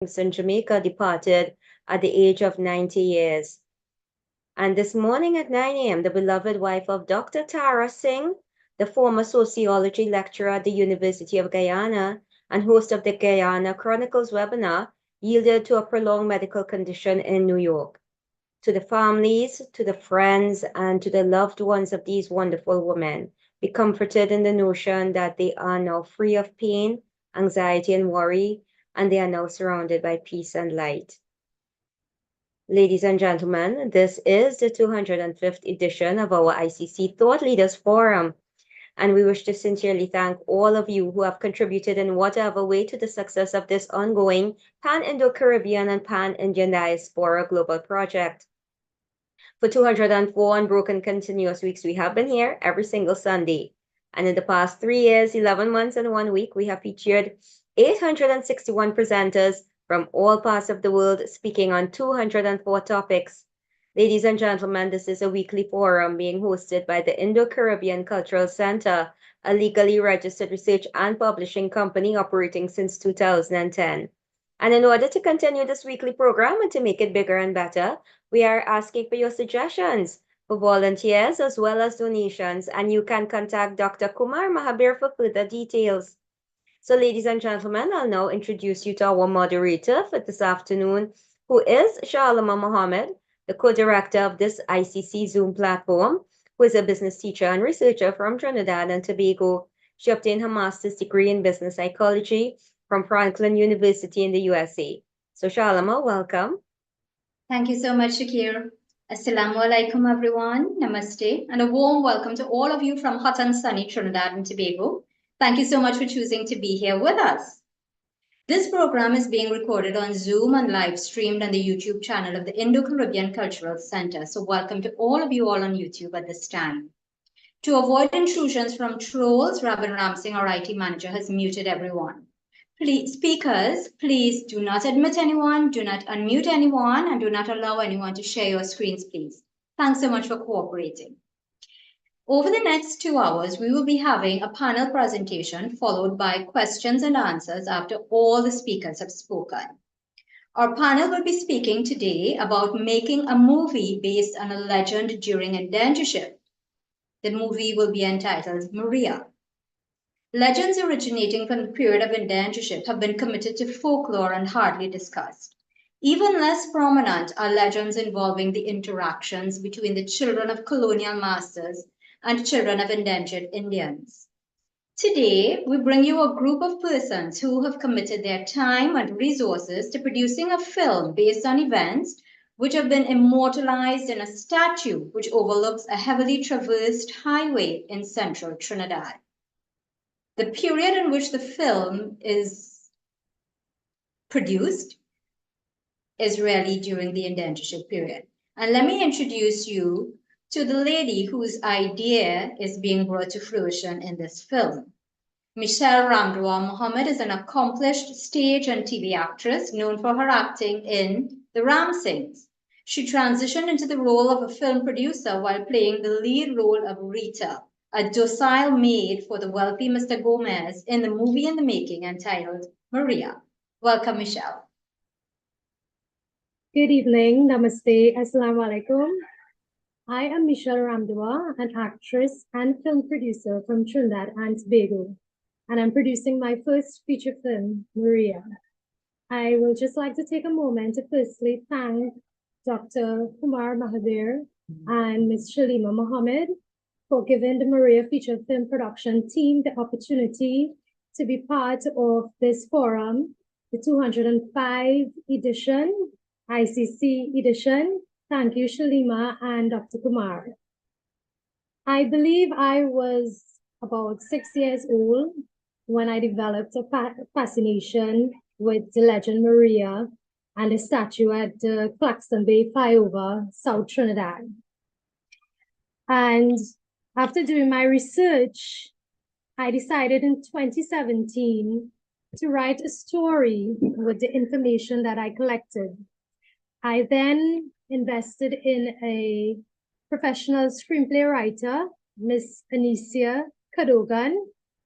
in Jamaica departed at the age of 90 years. And this morning at 9 a.m., the beloved wife of Dr. Tara Singh, the former sociology lecturer at the University of Guyana and host of the Guyana Chronicles webinar, yielded to a prolonged medical condition in New York. To the families, to the friends, and to the loved ones of these wonderful women, be comforted in the notion that they are now free of pain, anxiety, and worry, and they are now surrounded by peace and light. Ladies and gentlemen, this is the 205th edition of our ICC Thought Leaders Forum, and we wish to sincerely thank all of you who have contributed in whatever way to the success of this ongoing Pan-Indo-Caribbean and Pan-Indian Diaspora Global Project. For 204 unbroken continuous weeks, we have been here every single Sunday. And in the past 3 years, 11 months, and 1 week, we have featured 861 presenters from all parts of the world speaking on 204 topics. Ladies and gentlemen, this is a weekly forum being hosted by the Indo-Caribbean Cultural Center, a legally registered research and publishing company operating since 2010. And in order to continue this weekly program and to make it bigger and better, we are asking for your suggestions for volunteers as well as donations, and you can contact Dr. Kumar Mahabir for further details. So, ladies and gentlemen, I'll now introduce you to our moderator for this afternoon, who is Shalama Mohammed, the co-director of this ICC Zoom platform, who is a business teacher and researcher from Trinidad and Tobago. She obtained her master's degree in business psychology from Franklin University in the USA. So, Shalama, welcome. Thank you so much, Shakir. Assalamu alaikum, everyone. Namaste. And a warm welcome to all of you from hot and sunny Trinidad and Tobago. Thank you so much for choosing to be here with us. This program is being recorded on Zoom and live streamed on the YouTube channel of the Indo-Caribbean Cultural Center. So welcome to all of you all on YouTube at this time. To avoid intrusions from trolls, Rabin Ramsing, our IT manager, has muted everyone. Please, speakers, please do not admit anyone, do not unmute anyone, and do not allow anyone to share your screens, please. Thanks so much for cooperating. Over the next 2 hours, we will be having a panel presentation followed by questions and answers after all the speakers have spoken. Our panel will be speaking today about making a movie based on a legend during indentureship. The movie will be entitled Maria. Legends originating from the period of indentureship have been committed to folklore and hardly discussed. Even less prominent are legends involving the interactions between the children of colonial masters and children of indentured Indians. Today, we bring you a group of persons who have committed their time and resources to producing a film based on events which have been immortalized in a statue which overlooks a heavily traversed highway in central Trinidad. The period in which the film is produced is really during the indentureship period. And let me introduce you to the lady whose idea is being brought to fruition in this film. Michelle Ramdua Mohammed is an accomplished stage and TV actress known for her acting in The Ramsings. She transitioned into the role of a film producer while playing the lead role of Rita, a docile maid for the wealthy Mr. Gomez in the movie in the making entitled Maria. Welcome, Michelle. Good evening, Namaste, Assalamu alaikum. I am Michelle Ramdua, an actress and film producer from Trinidad and Tobago, and I'm producing my first feature film, Maria. I will just like to take a moment to firstly thank Dr. Kumar Mahabir and Ms. Shalima Mohammed for giving the Maria feature film production team the opportunity to be part of this forum, the 205 edition, ICC edition. Thank you, Shalima and Dr. Kumar. I believe I was about 6 years old when I developed a fascination with the legend Maria and the statue at the Claxton Bay flyover, South Trinidad. And after doing my research, I decided in 2017 to write a story with the information that I collected. I then invested in a professional screenplay writer, Miss Anicia Cadogan,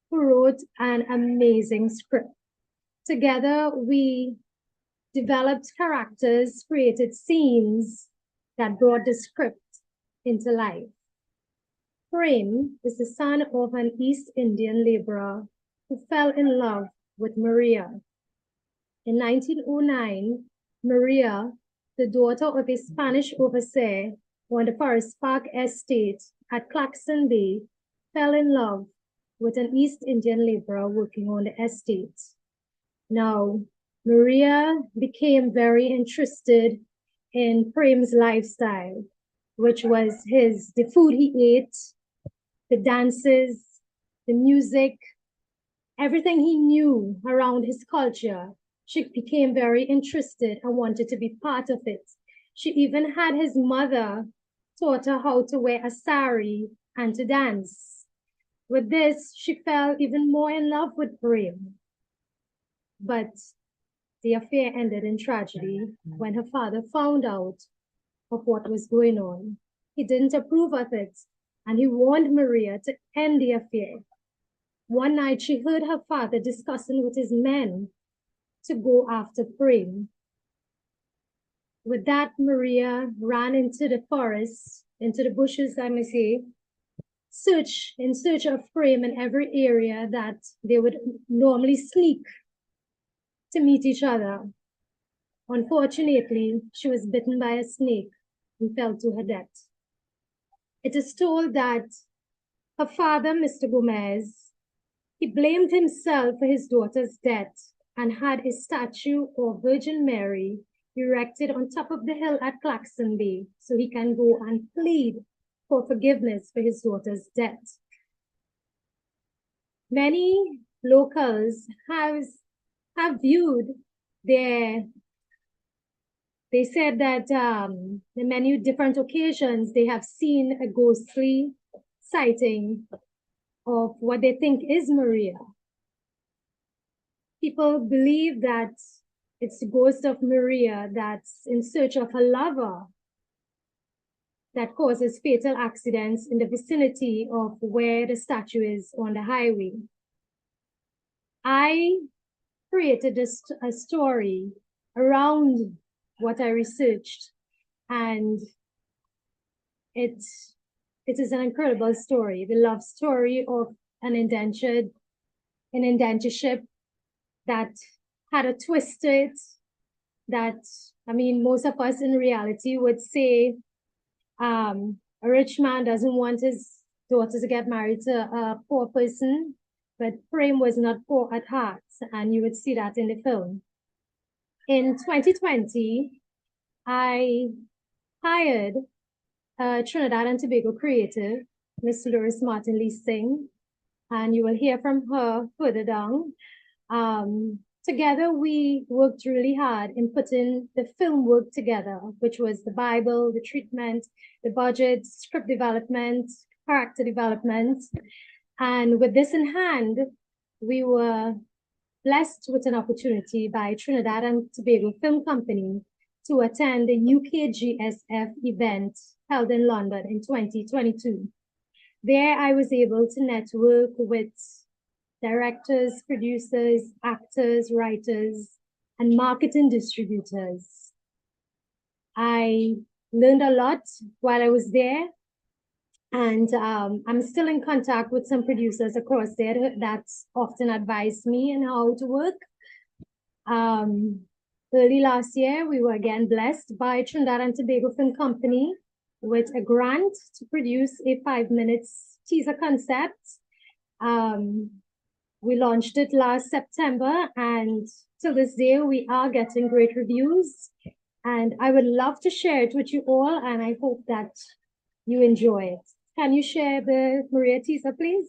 who wrote an amazing script. Together, we developed characters, created scenes that brought the script into life. Prem is the son of an East Indian laborer who fell in love with Maria. In 1909, Maria, the daughter of a Spanish overseer on the Forest Park estate at Claxon Bay, fell in love with an East Indian laborer working on the estate. Now, Maria became very interested in Prem's lifestyle, which was the food he ate, the dances, the music, everything he knew around his culture. She became very interested and wanted to be part of it. She even had his mother taught her how to wear a sari and to dance. With this, she fell even more in love with Prem. But the affair ended in tragedy when her father found out of what was going on. He didn't approve of it, and he warned Maria to end the affair. One night, she heard her father discussing with his men to go after Prem. With that, Maria ran into the forest, into the bushes, I may say, in search of Prem in every area that they would normally sneak to meet each other. Unfortunately, she was bitten by a snake and fell to her death. It is told that her father, Mr. Gomez, he blamed himself for his daughter's death and had a statue of Virgin Mary erected on top of the hill at Claxon Bay so he can go and plead for forgiveness for his daughter's death. Many locals have viewed they said that on many different occasions they have seen a ghostly sighting of what they think is Maria. People believe that it's the ghost of Maria that's in search of her lover that causes fatal accidents in the vicinity of where the statue is on the highway. I created a story around what I researched, and it is an incredible story, the love story of an indentureship that had a twist to it that, I mean, most of us in reality would say a rich man doesn't want his daughter to get married to a poor person, but Prem was not poor at heart, and you would see that in the film. In 2020, I hired a Trinidad and Tobago creative, Miss Loris Martin Lee Singh, and you will hear from her further down. Together, we worked really hard in putting the film work together, which was the Bible, the treatment, the budget, script development, character development. And with this in hand, we were blessed with an opportunity by Trinidad and Tobago Film Company to attend the UKGSF event held in London in 2022. There, I was able to network with directors, producers, actors, writers, and marketing distributors. I learned a lot while I was there, and I'm still in contact with some producers across there that often advise me on how to work. Early last year, we were again blessed by Trinidad and Tobago Film Company with a grant to produce a 5-minute teaser concept. We launched it last September, and till this day, we are getting great reviews. And I would love to share it with you all, and I hope that you enjoy it. Can you share the Maria teaser, please?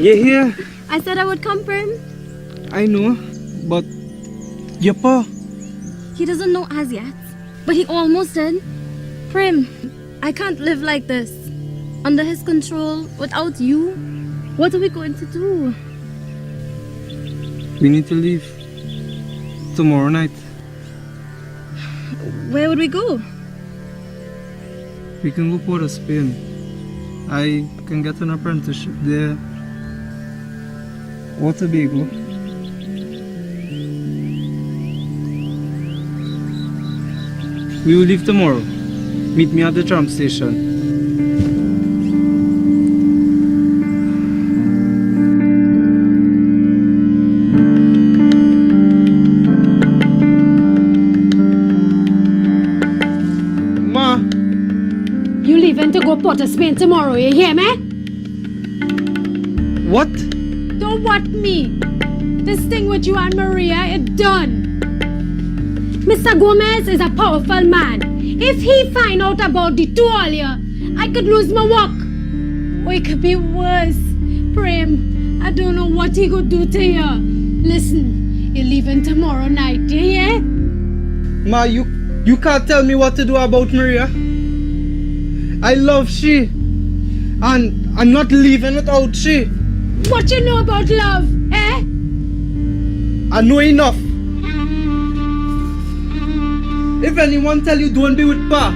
You here? I said I would come, Prim. I know, but your pa. He doesn't know as yet, but he almost did. Prim, I can't live like this. Under his control, without you. What are we going to do? We need to leave tomorrow night. Where would we go? We can go Port of Spain. I can get an apprenticeship there. Or Tobago. We will leave tomorrow. Meet me at the tram station. Ma! You leaving to go Port of Spain tomorrow, you hear me? What? Don't what me. This thing with you and Maria is done. Mr. Gomez is a powerful man. If he find out about the two of you, I could lose my work. Or it could be worse. Prem, I don't know what he could do to you. Listen, you're leaving tomorrow night, you hear? Ma, you can't tell me what to do about Maria. I love she. And I'm not leaving without she. What you know about love, eh? I know enough. If anyone tell you don't be with Pa,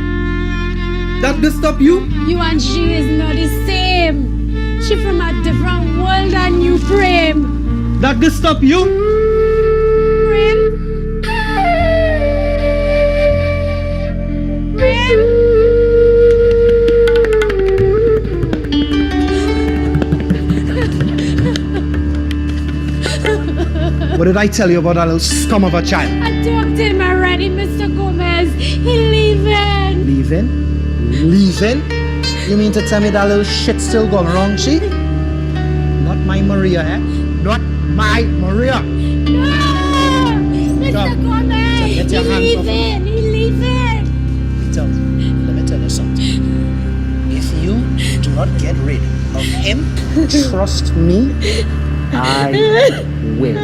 that will stop you? You and she is not the same. She from a different world than you, Prem. That will stop you? Prem? Prem? What did I tell you about that little scum of a child? I talked to him already, Mr. Gomez. He leaving. Leaving? Leaving? You mean to tell me that little shit still going wrong, she? Not my Maria, eh? Not my Maria. No! Mr. Come. Gomez! Get He your hands off leaving. He leaving. Let me tell you something. If you do not get rid of him, trust me, I will.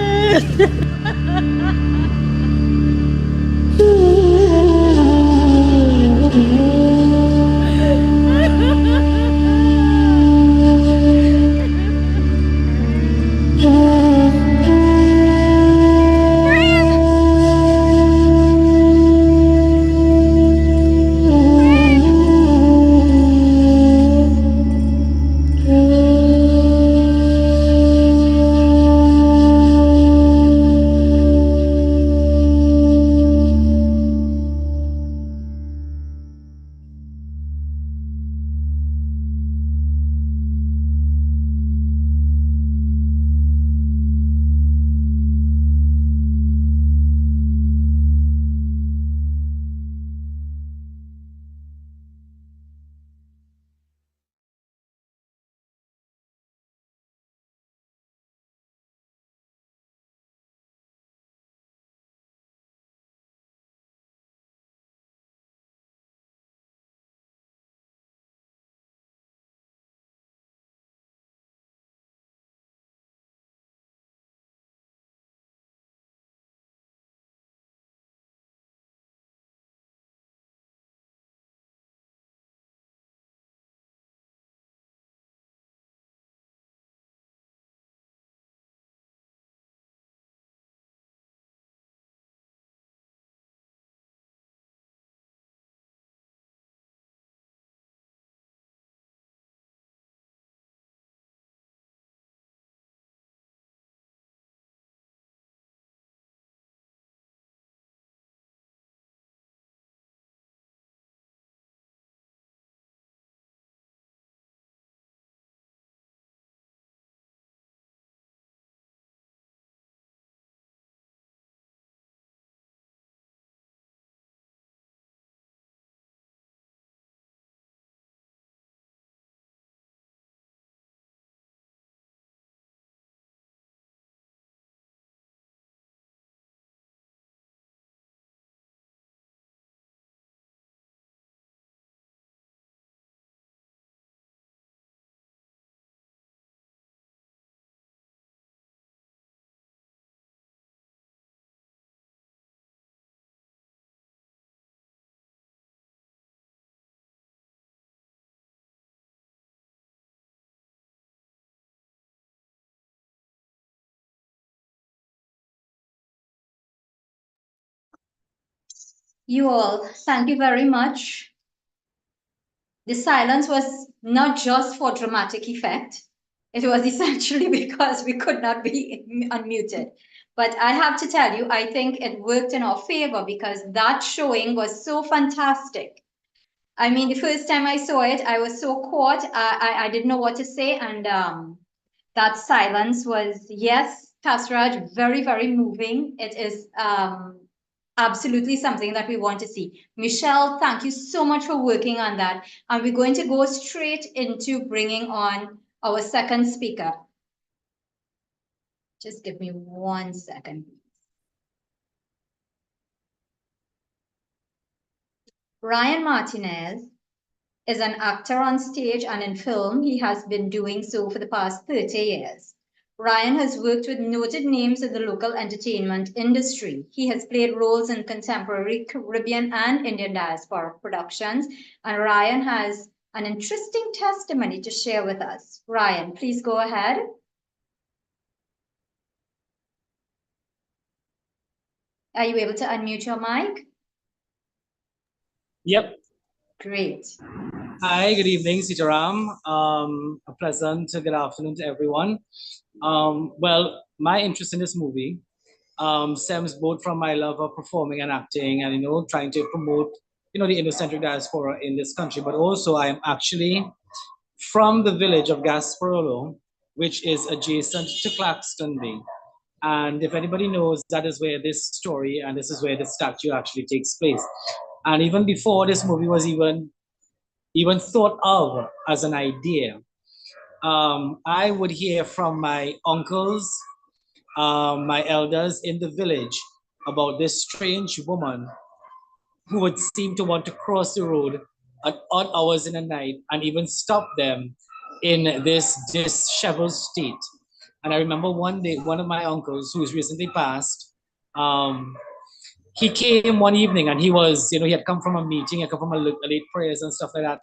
You all, thank you very much. The silence was not just for dramatic effect. It was essentially because we could not be unmuted. But I have to tell you, I think it worked in our favor because that showing was so fantastic. I mean, the first time I saw it, I was so caught. I didn't know what to say. And that silence was, yes, Kasraj, very, very moving. It is absolutely something that we want to see. Michelle, thank you so much for working on that. And we're going to go straight into bringing on our second speaker. Just give me 1 second. Ryan Martinez is an actor on stage and in film. He has been doing so for the past 30 years. Ryan has worked with noted names in the local entertainment industry. He has played roles in contemporary Caribbean and Indian diaspora productions, and Ryan has an interesting testimony to share with us. Ryan, please go ahead. Are you able to unmute your mic? Yep. Great. Hi, good evening, Sitaram. A pleasant good afternoon to everyone. Well, my interest in this movie stems both from my love of performing and acting and, trying to promote, the Indo-centric diaspora in this country. But also I am actually from the village of Gasparolo, which is adjacent to Claxton Bay. And if anybody knows, that is where this story and this is where the statue actually takes place. And even before this movie was even thought of as an idea, I would hear from my uncles, my elders in the village about this strange woman who would seem to want to cross the road at odd hours in the night and even stop them in this disheveled state. And I remember one day, one of my uncles who's recently passed, he came one evening and he was, he had come from a meeting, he had come from a late prayers and stuff like that.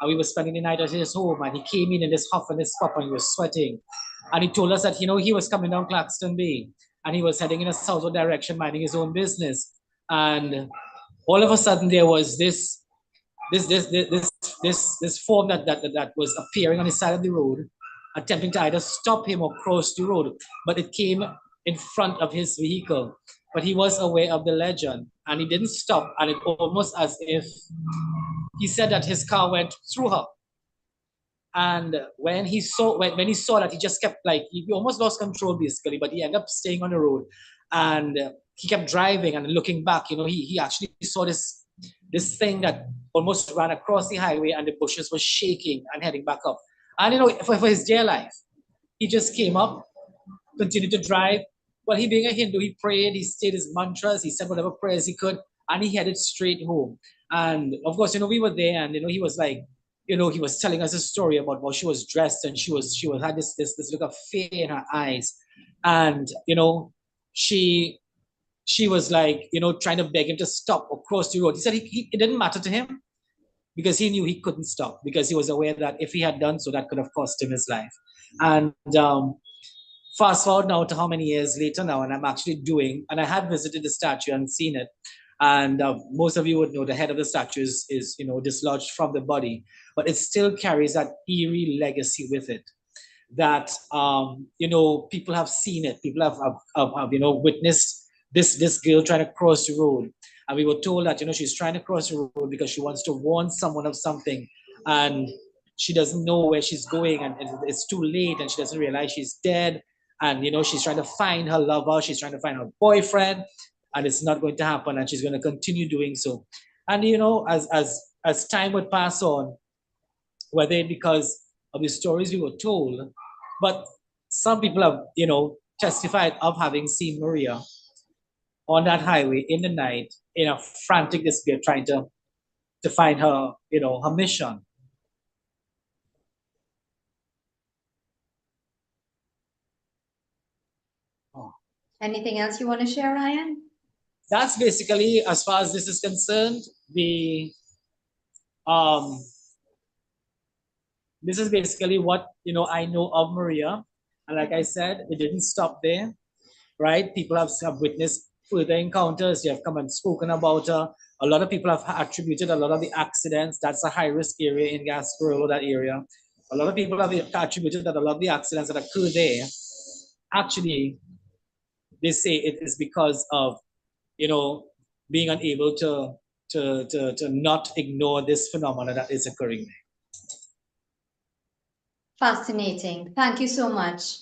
And we were spending the night at his home and he came in this huff and this puff and he was sweating. And he told us that, he was coming down Claxton Bay and he was heading in a southward direction, minding his own business. And all of a sudden there was this form that was appearing on the side of the road, attempting to either stop him or cross the road, but it came in front of his vehicle. But he was aware of the legend and he didn't stop, and it almost as if he said that his car went through her. And when he saw that, he just kept he almost lost control basically, but he ended up staying on the road and he kept driving and looking back. He actually saw this thing that almost ran across the highway and the bushes were shaking and heading back up. And for his dear life, he just came up, continued to drive. Well, he being a Hindu, he prayed, he stayed his mantras, he said whatever prayers he could, and he headed straight home. And of course, we were there, and he was he was telling us a story about how she was dressed, and she had this look of fear in her eyes, and she was trying to beg him to stop or cross the road. He said it didn't matter to him because he knew he couldn't stop, because he was aware that if he had done so, that could have cost him his life. And fast forward now to how many years later now, and I'm actually doing, and I had visited the statue and seen it. And most of you would know the head of the statue is dislodged from the body, but it still carries that eerie legacy with it. That people have seen it, people have witnessed this girl trying to cross the road, and we were told that she's trying to cross the road because she wants to warn someone of something, and she doesn't know where she's going, and it's too late, and she doesn't realize she's dead, and she's trying to find her lover, she's trying to find her boyfriend, and it's not going to happen, and she's going to continue doing so. And as time would pass on, whether because of the stories we were told, but some people have testified of having seen Maria on that highway in the night in a frantic despair, trying to find her her mission. Anything else you want to share, Ryan? That's basically, as far as this is concerned, this is basically what I know of Maria. And like I said, it didn't stop there, right? People have witnessed further encounters. They have come and spoken about her. A lot of people have attributed a lot of the accidents. That's a high-risk area in Gasparilla, that area. A lot of people have attributed that a lot of the accidents that occur there, actually, they say it is because of, being unable to not ignore this phenomena that is occurring there. Fascinating. Thank you so much.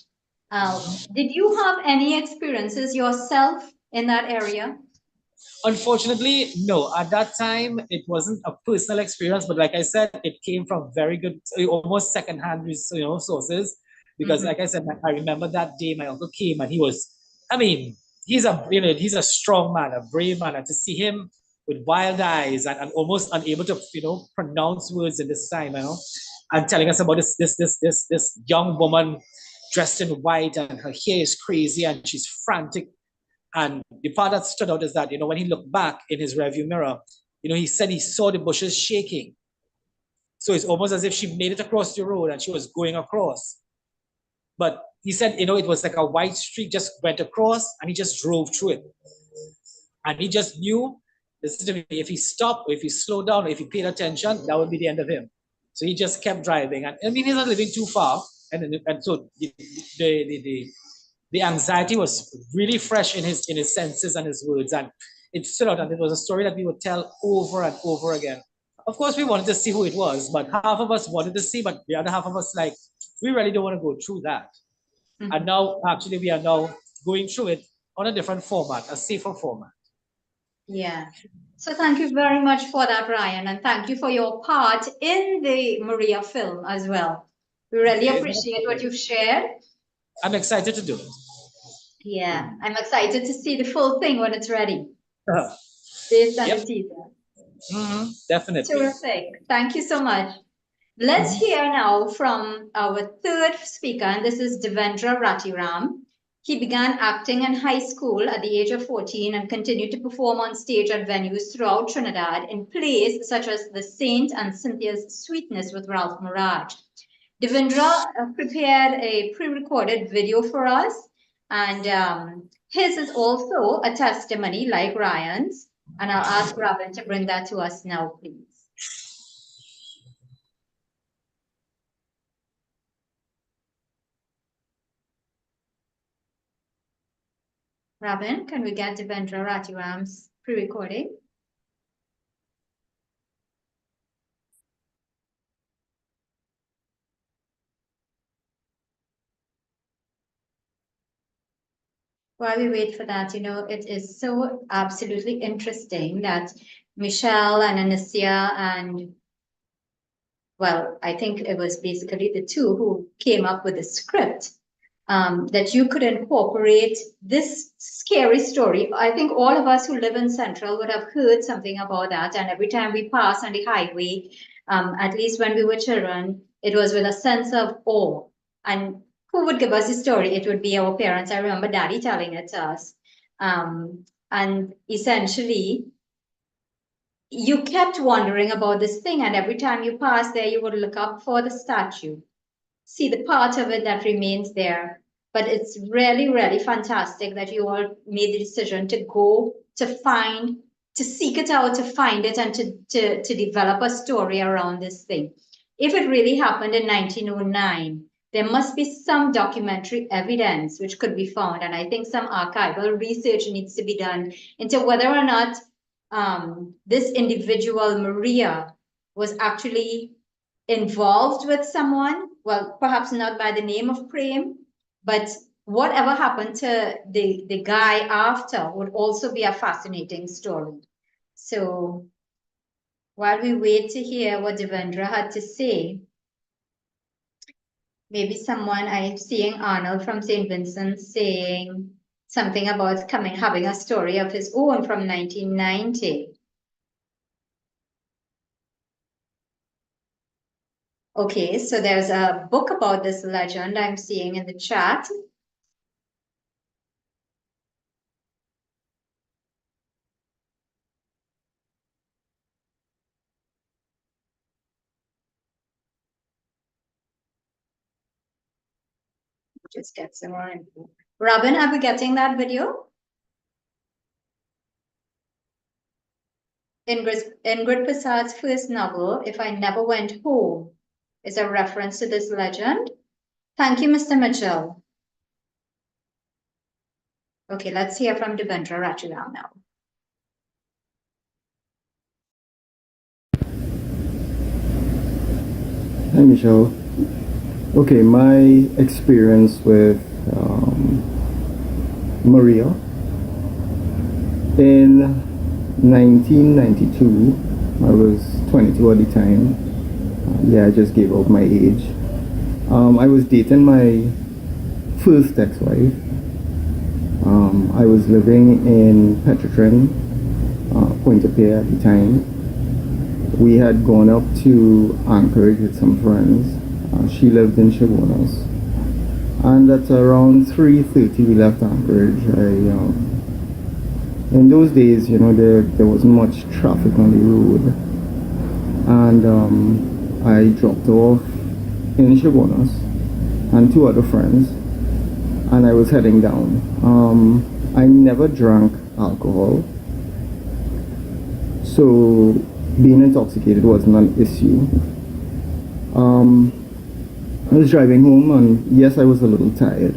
Did you have any experiences yourself in that area? Unfortunately, no. At that time, it wasn't a personal experience, but like I said, it came from very good, almost secondhand, sources. Because, like I said, I remember that day my uncle came and he was, I mean, he's a strong man, a brave man, and to see him with wild eyes and almost unable to, pronounce words in this time, and telling us about this young woman dressed in white and her hair is crazy and she's frantic. And the part that stood out is that, when he looked back in his rearview mirror, he said he saw the bushes shaking. So it's almost as if she made it across the road and she was going across. But he said, it was like a white streak just went across and he just drove through it. And he just knew, if he stopped, or if he slowed down, or if he paid attention, that would be the end of him. So he just kept driving. And I mean, he's not living too far. And so the anxiety was really fresh in his senses and his words, and it stood out. And it was a story that we would tell over and over again. Of course, we wanted to see who it was, but half of us wanted to see, but the other half of us we really don't want to go through that. And now, actually, we are now going through it on a different format, a safer format. Yeah. So thank you very much for that, Ryan, and thank you for your part in the Maria film as well. We really appreciate what you've shared. I'm excited to do it. Yeah, I'm excited to see the full thing when it's ready. Based on the teaser. Definitely. Terrific. Thank you so much. Let's hear now from our third speaker, and this is Devendra Ratiram. He began acting in high school at the age of 14 and continued to perform on stage at venues throughout Trinidad in plays such as The Saint and Cynthia's Sweetness with Ralph Mirage. Devendra prepared a pre-recorded video for us, and his is also a testimony like Ryan's. And I'll ask Robin to bring that to us now, please. Robin, can we get Devendra Ratiram's pre-recording? While we wait for that, it is so absolutely interesting that Michelle and Anicia and, well, I think it was basically the two who came up with the script, that you could incorporate this scary story. I think all of us who live in Central would have heard something about that. And every time we pass on the highway, at least when we were children, it was with a sense of awe. And who would give us the story? It would be our parents. I remember Daddy telling it to us. And essentially, you kept wondering about this thing. And every time you pass there, you would look up for the statue, see the part of it that remains there. But it's really, really fantastic that you all made the decision to go to seek it out, to find it, and to develop a story around this thing. If it really happened in 1909, there must be some documentary evidence which could be found. And I think some archival research needs to be done into whether or not this individual, Maria, was actually involved with someone, well, perhaps not by the name of Prem, but whatever happened to the guy after would also be a fascinating story. So while we wait to hear what Devendra had to say, maybe I'm seeing Arnold from St. Vincent saying something about having a story of his own from 1990. Okay, so there's a book about this legend I'm seeing in the chat. Just get some more info. Robin, are we getting that video? Ingrid Prasad's first novel, If I Never Went Home, is a reference to this legend. Thank you, Mr. Mitchell. Okay, let's hear from Devendra Rachulal now. Hi, Michelle. Okay, my experience with Maria in 1992, I was 22 at the time. Yeah, I just gave out my age. I was dating my first ex-wife. I was living in Petrotrin, Pointe-a-Pierre at the time. We had gone up to Anchorage with some friends. She lived in Chabonas. And at around 3:30 we left Anchorage. In those days, you know, there wasn't much traffic on the road. And I dropped off in Chabonas and two other friends. And I was heading down. I never drank alcohol. So being intoxicated wasn't an issue. I was driving home, and yes, I was a little tired.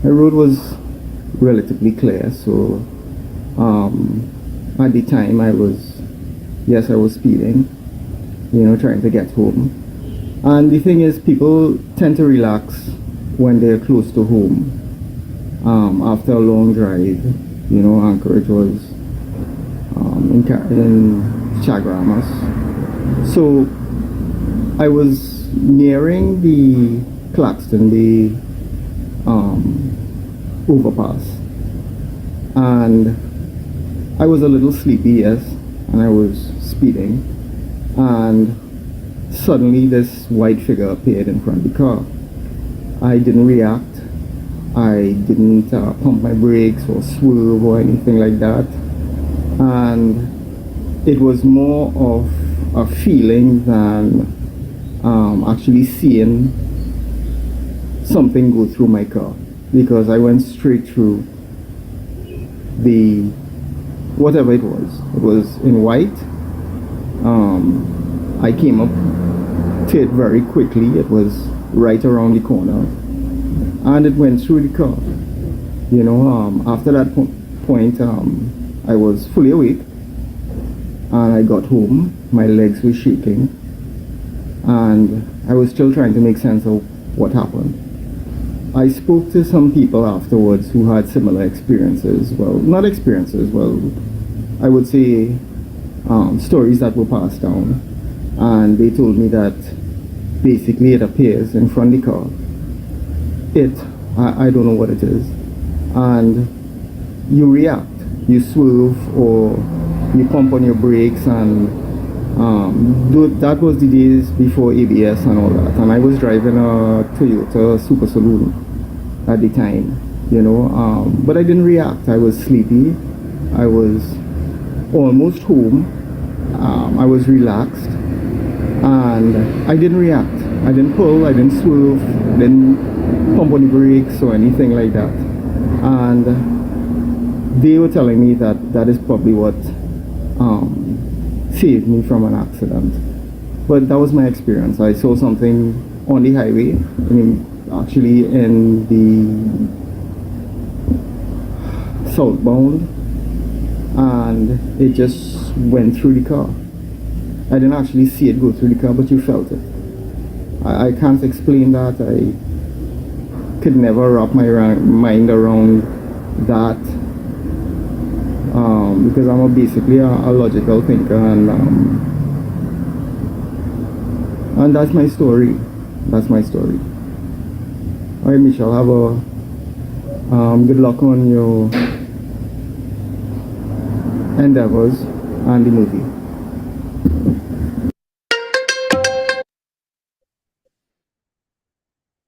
The road was relatively clear, so at the time I was speeding, you know, trying to get home. And the thing is, people tend to relax when they're close to home. After a long drive, you know, Anchorage was in Chagramas. So I was nearing the Claxton, the overpass, and I was a little sleepy, yes, and I was speeding, and suddenly this white figure appeared in front of the car. I didn't react. I didn't pump my brakes or swerve or anything like that. And it was more of a feeling than actually seeing something go through my car, because I went straight through the whatever it was. It was in white. I came up to it very quickly. It was right around the corner, and it went through the car. You know, after that point, I was fully awake, and I got home. My legs were shaking, and I was still trying to make sense of what happened. I spoke to some people afterwards who had similar experiences. Well, not experiences, well, I would say stories that were passed down. And they told me that basically it appears in front of the car. I don't know what it is. And you react, you swerve, or you pump on your brakes, and that was the days before ABS and all that. And I was driving a Toyota Super Saloon at the time, you know, but I didn't react. I was sleepy. I was almost home. I was relaxed, and I didn't react. I didn't pull, I didn't swerve, didn't pump on the brakes or anything like that. And they were telling me that that is probably what saved me from an accident. But that was my experience. I saw something on the highway, I mean, actually in the southbound, and it just went through the car. I didn't actually see it go through the car, but you felt it. I can't explain that. I could never wrap my mind around that, because I'm basically a logical thinker, and that's my story. That's my story. All right, Michelle, have a good luck on your endeavors and the movie.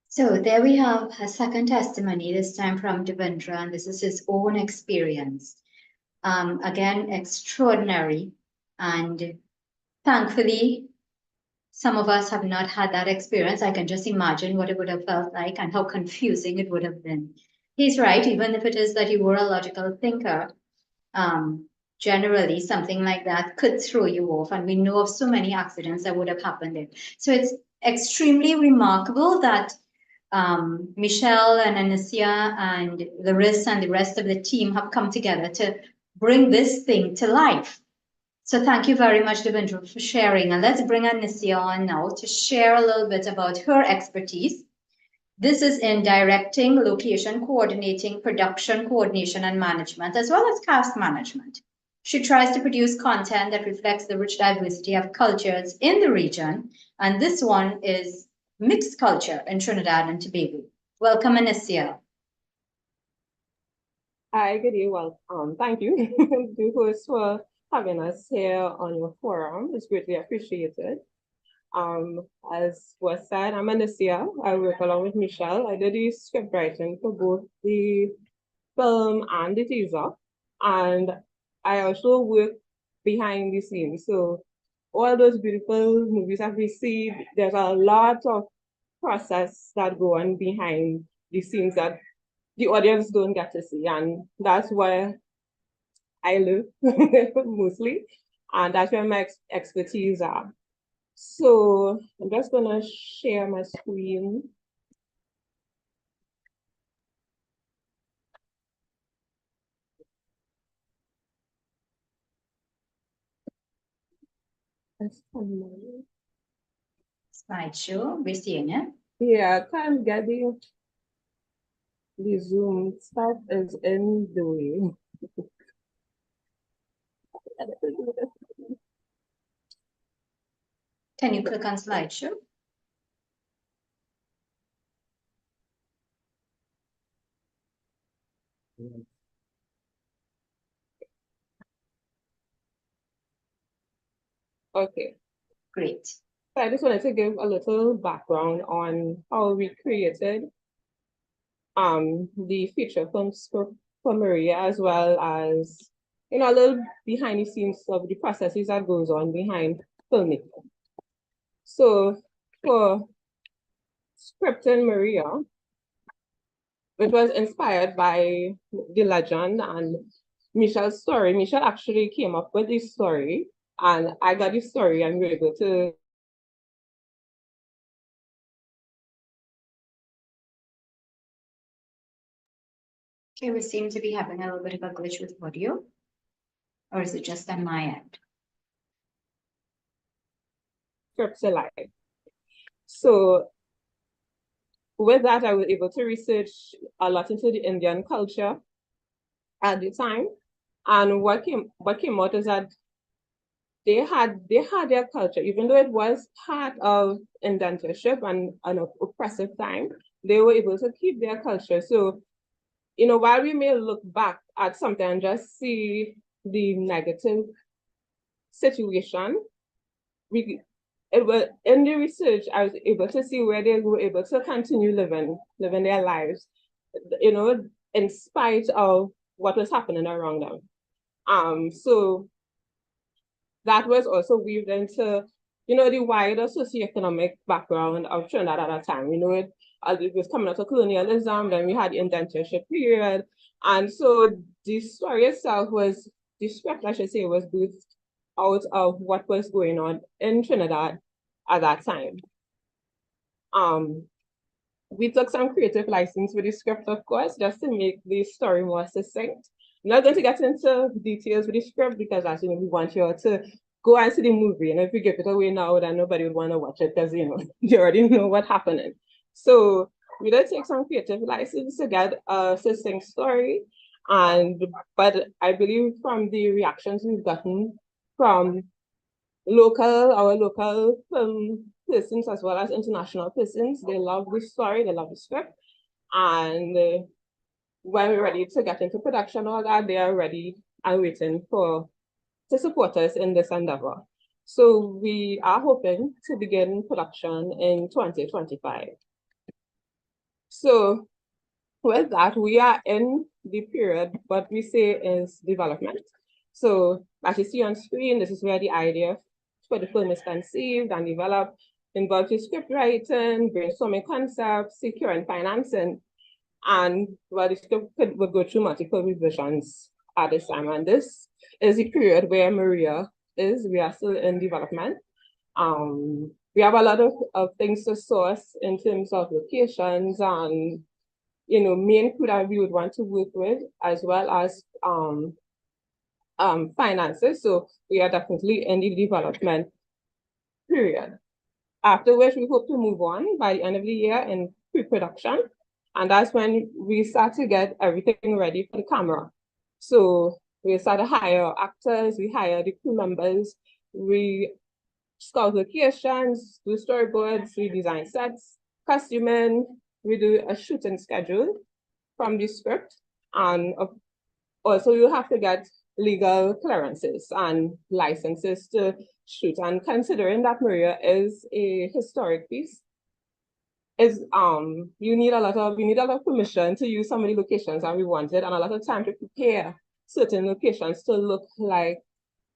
So there we have a second testimony, this time from Devendra, and this is his own experience. Again, extraordinary. And thankfully, some of us have not had that experience. I can just imagine what it would have felt like and how confusing it would have been. He's right, even if it is that you were a logical thinker, generally something like that could throw you off. And we know of so many accidents that would have happened there. So it's extremely remarkable that Michelle and Anicia and Larissa and the rest of the team have come together to bring this thing to life. So thank you very much, Devendra, for sharing. And let's bring Anicia on now to share a little bit about her expertise. This is in directing, location coordinating, production coordination, and management, as well as cast management. She tries to produce content that reflects the rich diversity of cultures in the region, and this one is mixed culture in Trinidad and Tobago. Welcome, Anicia. Hi, good evening. Well, thank you, the host, for having us here on your forum. It's greatly appreciated. As was said, I'm Anicia. I work along with Michelle. I did the script writing for both the film and the teaser, and I also work behind the scenes. So all those beautiful movies that we see, there's a lot of process that go on behind the scenes that the audience don't get to see, and that's where I live mostly, and that's where my expertise are. So I'm just gonna share my screen. Slideshow, we're seeing it. Yeah, I can't get the Zoom stuff is in the way. Can you click on slideshow? Okay. Great. So I just wanted to give a little background on how we created the feature film script for Maria, as well as a little behind the scenes of the processes that goes on behind filmmaking. So for scripting Maria, it was inspired by the legend and Michelle's story. Michelle actually came up with this story, and I got this story and we were able to Okay, we seem to be having a little bit of a glitch with audio. Or is it just on my end? scripts alive. So with that, I was able to research a lot into the Indian culture at the time. And what came out is that they had their culture, even though it was part of indentureship and an oppressive time, they were able to keep their culture. So, while we may look back at something and just see the negative situation, it was in the research, I was able to see where they were able to continue living their lives, in spite of what was happening around them. So that was also weaved into, the wider socioeconomic background of Trinidad at that time. It was coming out of colonialism, then we had the indentureship period. And so the story itself the script, I should say, was built out of what was going on in Trinidad at that time. We took some creative license with the script, of course, just to make the story more succinct. I'm not going to get into details with the script because, as you know, we want you all to go and see the movie. And if we give it away now, then nobody would want to watch it because, you already know what's happening. So we did take some creative license to get a succinct story. But I believe from the reactions we've gotten from our local film persons as well as international persons, they love the story, they love the script. And when we're ready to get into production, all that, they are ready and waiting to support us in this endeavor. So we are hoping to begin production in 2025. So with that, we are in the period, what we say is development. So as you see on screen, this is where the idea for the film is conceived and developed, involves script writing, brainstorming concepts, securing financing, and the script would go through multiple revisions at this time. And this is the period where Maria is. We are still in development. We have a lot of things to source in terms of locations and, main crew that we would want to work with, as well as finances. So we are definitely in the development period. After which we hope to move on by the end of the year in pre-production. And that's when we start to get everything ready for the camera. So we start to hire actors, we hire the crew members, we scout locations, do storyboards, we design sets, costuming, we do a shooting schedule from the script. And also you have to get legal clearances and licenses to shoot. And considering that Maria is a historic piece, you need a lot of permission to use some of the locations that we wanted, and a lot of time to prepare certain locations to look like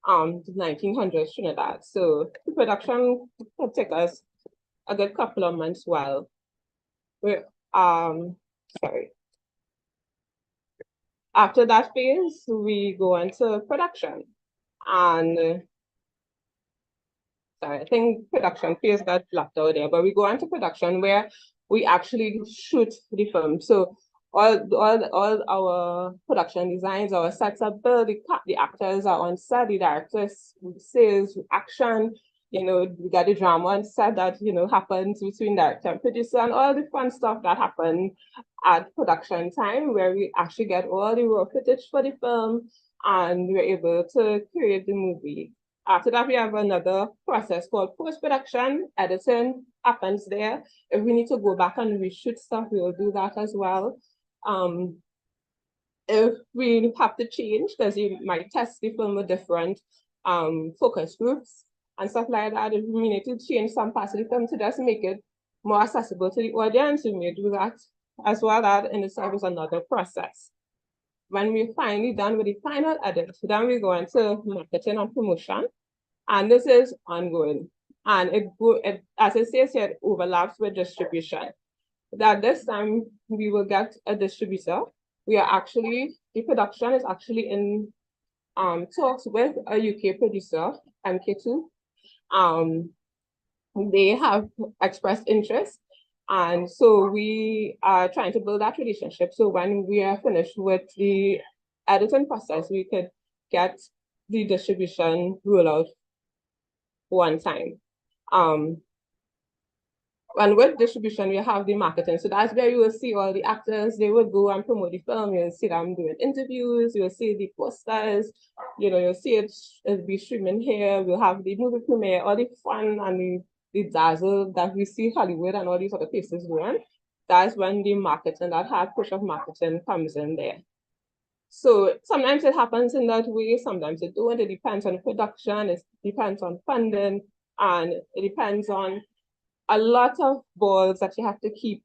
the 1900s Trinidad. So the production will take us a good couple of months while we're sorry. After that phase, we go into production. And sorry, I think production phase got left out there, but we go into production where we actually shoot the film. So all our production designs, our sets are built, the actors are on set, the directors says action, we got the drama on set that, happens between director and producer, and all the fun stuff that happens at production time, where we actually get all the raw footage for the film and we're able to create the movie. After that, we have another process called post-production. Editing happens there. If we need to go back and reshoot stuff, we will do that as well. If we have to change, because you might test the film with different focus groups and stuff like that, if we need to change some parts of the film to just make it more accessible to the audience, we may do that as well. That in itself is another process. When we're finally done with the final edit, then we go into marketing and promotion. And this is ongoing. And it as it says here, it overlaps with distribution. That this time we will get a distributor. The production is actually in talks with a UK producer, MK2. They have expressed interest. And so we are trying to build that relationship. So when we are finished with the editing process, we could get the distribution rollout one time. And with distribution, we have the marketing. So that's where you will see all the actors. They will go and promote the film. You'll see them doing interviews. You'll see the posters. You'll see it'll be streaming here. We'll have the movie premiere, all the fun and the dazzle that we see Hollywood and all these other places doing. That's when the marketing, that hard push of marketing comes in there. So sometimes it happens in that way, sometimes it don't. It depends on production, it depends on funding, and it depends on a lot of balls that you have to keep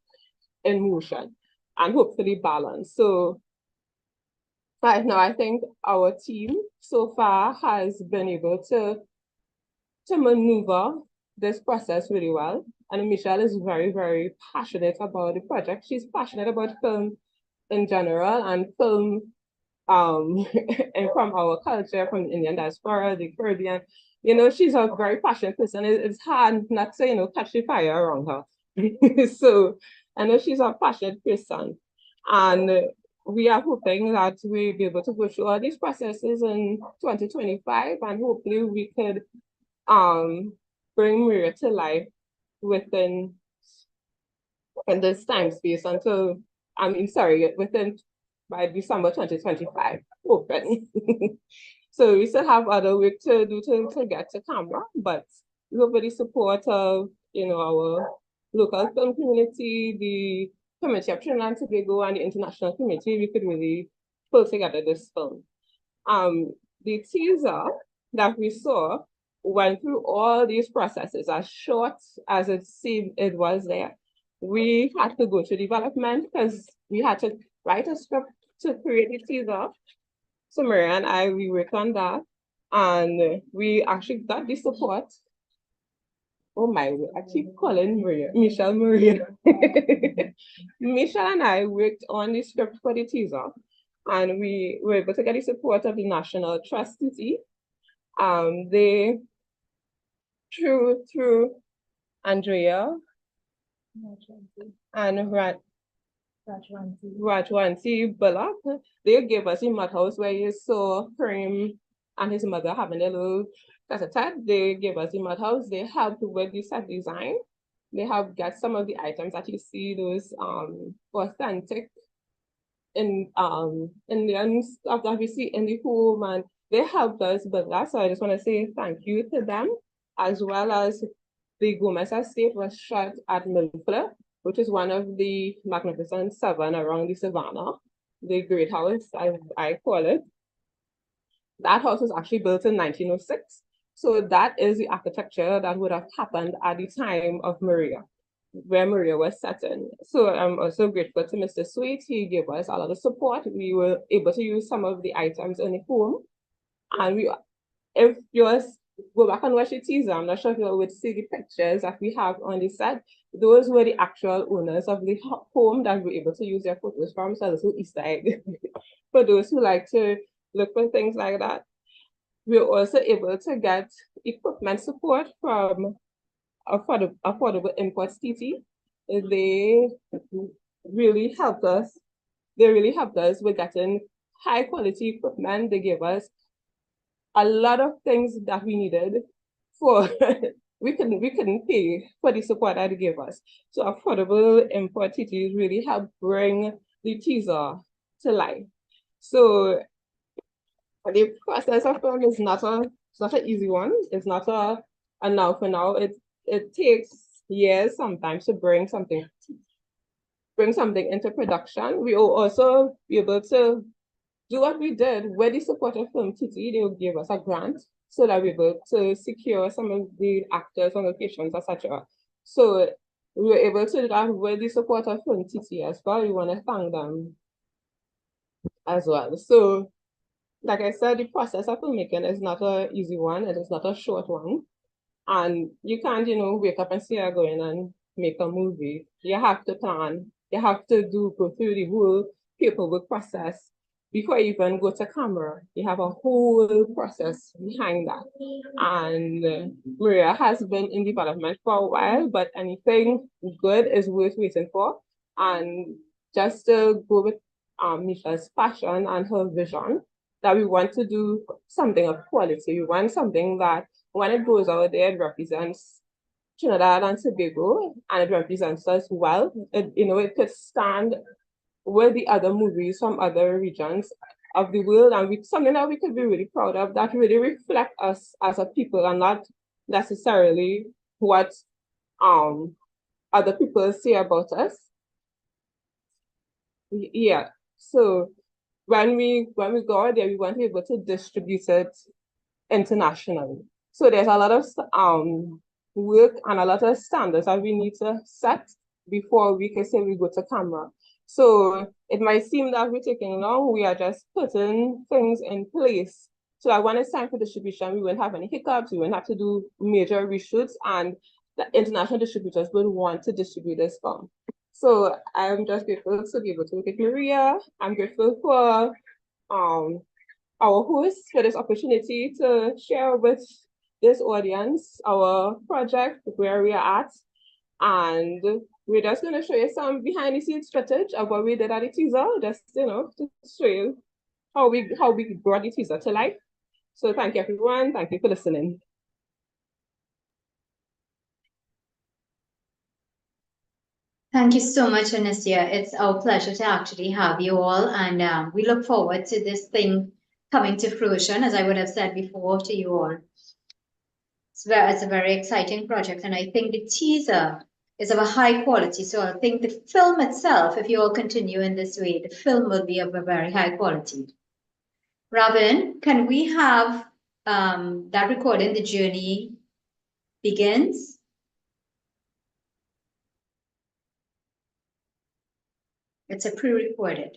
in motion and hopefully balance. So right now, I think our team so far has been able to maneuver this process really well. And Michelle is very, very passionate about the project. She's passionate about film in general and film and from our culture, from the Indian diaspora, the Caribbean. She's a very passionate person. It's hard not to, catch the fire around her. So I know she's a passionate person. And we are hoping that we'll be able to go through all these processes in 2025, and hopefully we could bring Maria to life within this time space until, within by December 2025, hoping. So we still have other work to do to get to camera, but with the support of, our local film community, the community of Trinidad and Tobago, and the international community, we could really pull together this film. The teaser that we saw went through all these processes, as short as it seemed it was there. We had to go to development because we had to write a script to create the teaser. So Maria and I, we worked on that, and we actually got the support. Oh my, I keep calling Michelle Maria. Michelle and I worked on the script for the teaser, and we were able to get the support of the National Trust TT. They, through Andrea and Rajwanti Bullock, they gave us a mud house where you saw Prem and his mother having a little tete-a-tete. They gave us the mud house. They helped with the set design. They have got some of the items that you see, those authentic Indian stuff that we see in the home, and they helped us with that. So I just want to say thank you to them, as well as the Gomez estate was shot at Millcliff, which is one of the magnificent seven around the savannah, the great house, I call it. That house was actually built in 1906. So that is the architecture that would have happened at the time of Maria, where Maria was set in. So I'm also grateful to Mr. Sweet. He gave us a lot of support. We were able to use some of the items in the home. And if you go back and watch the teaser, I'm not sure if you would see the pictures that we have on the set. Those were the actual owners of the home that we were able to use their photos from. So this was Easter egg for those who like to look for things like that. We were also able to get equipment support from Affordable Imports TT. They really helped us. They really helped us with getting high quality equipment. They gave us a lot of things that we needed for we couldn't pay for the support that they gave us. So Affordable Import TT really helped bring the teaser to life. So the process of film is not an easy one. It's not a now for now. It takes years sometimes to bring something into production. We will also be able to do what we did with the support of Film TT. They will give us a grant so that we were able to secure some of the actors on locations, etc. So we were able to do that with the support of Film TT as well. We want to thank them as well. So, like I said, the process of filmmaking is not an easy one. It is not a short one. And you can't, wake up and say you're going and make a movie. You have to plan. You have to go through the whole paperwork process before you even go to camera. You have a whole process behind that. And Maria has been in development for a while, but anything good is worth waiting for. And just to go with Misha's passion and her vision, that we want to do something of quality. We want something that when it goes out there, it represents Trinidad and Tobago, and it represents us well. It could stand with the other movies from other regions of the world, and something that we could be really proud of, that really reflect us as a people and not necessarily what other people say about us. Yeah. So when we go out there, we want to be able to distribute it internationally. So there's a lot of work and a lot of standards that we need to set before we can say we go to camera. So it might seem that we're taking long. We are just putting things in place. So that when it's time for distribution, we won't have any hiccups. We won't have to do major reshoots, and the international distributors will want to distribute this film. So I'm just grateful to be able to work with Maria. I'm grateful for our host for this opportunity to share with this audience our project, where we are at. And we're just going to show you some behind the scenes footage of what we did at the teaser, just to show you how we brought the teaser to life. So thank you, everyone. Thank you for listening. Thank you so much, Anastasia. It's our pleasure to actually have you all, and we look forward to this thing coming to fruition, as I would have said before to you all. It's a very exciting project, and I think the teaser is of a high quality. So I think the film itself, if you all continue in this way, the film will be of a very high quality. Robin, can we have that recording, The Journey Begins? It's a pre-recorded.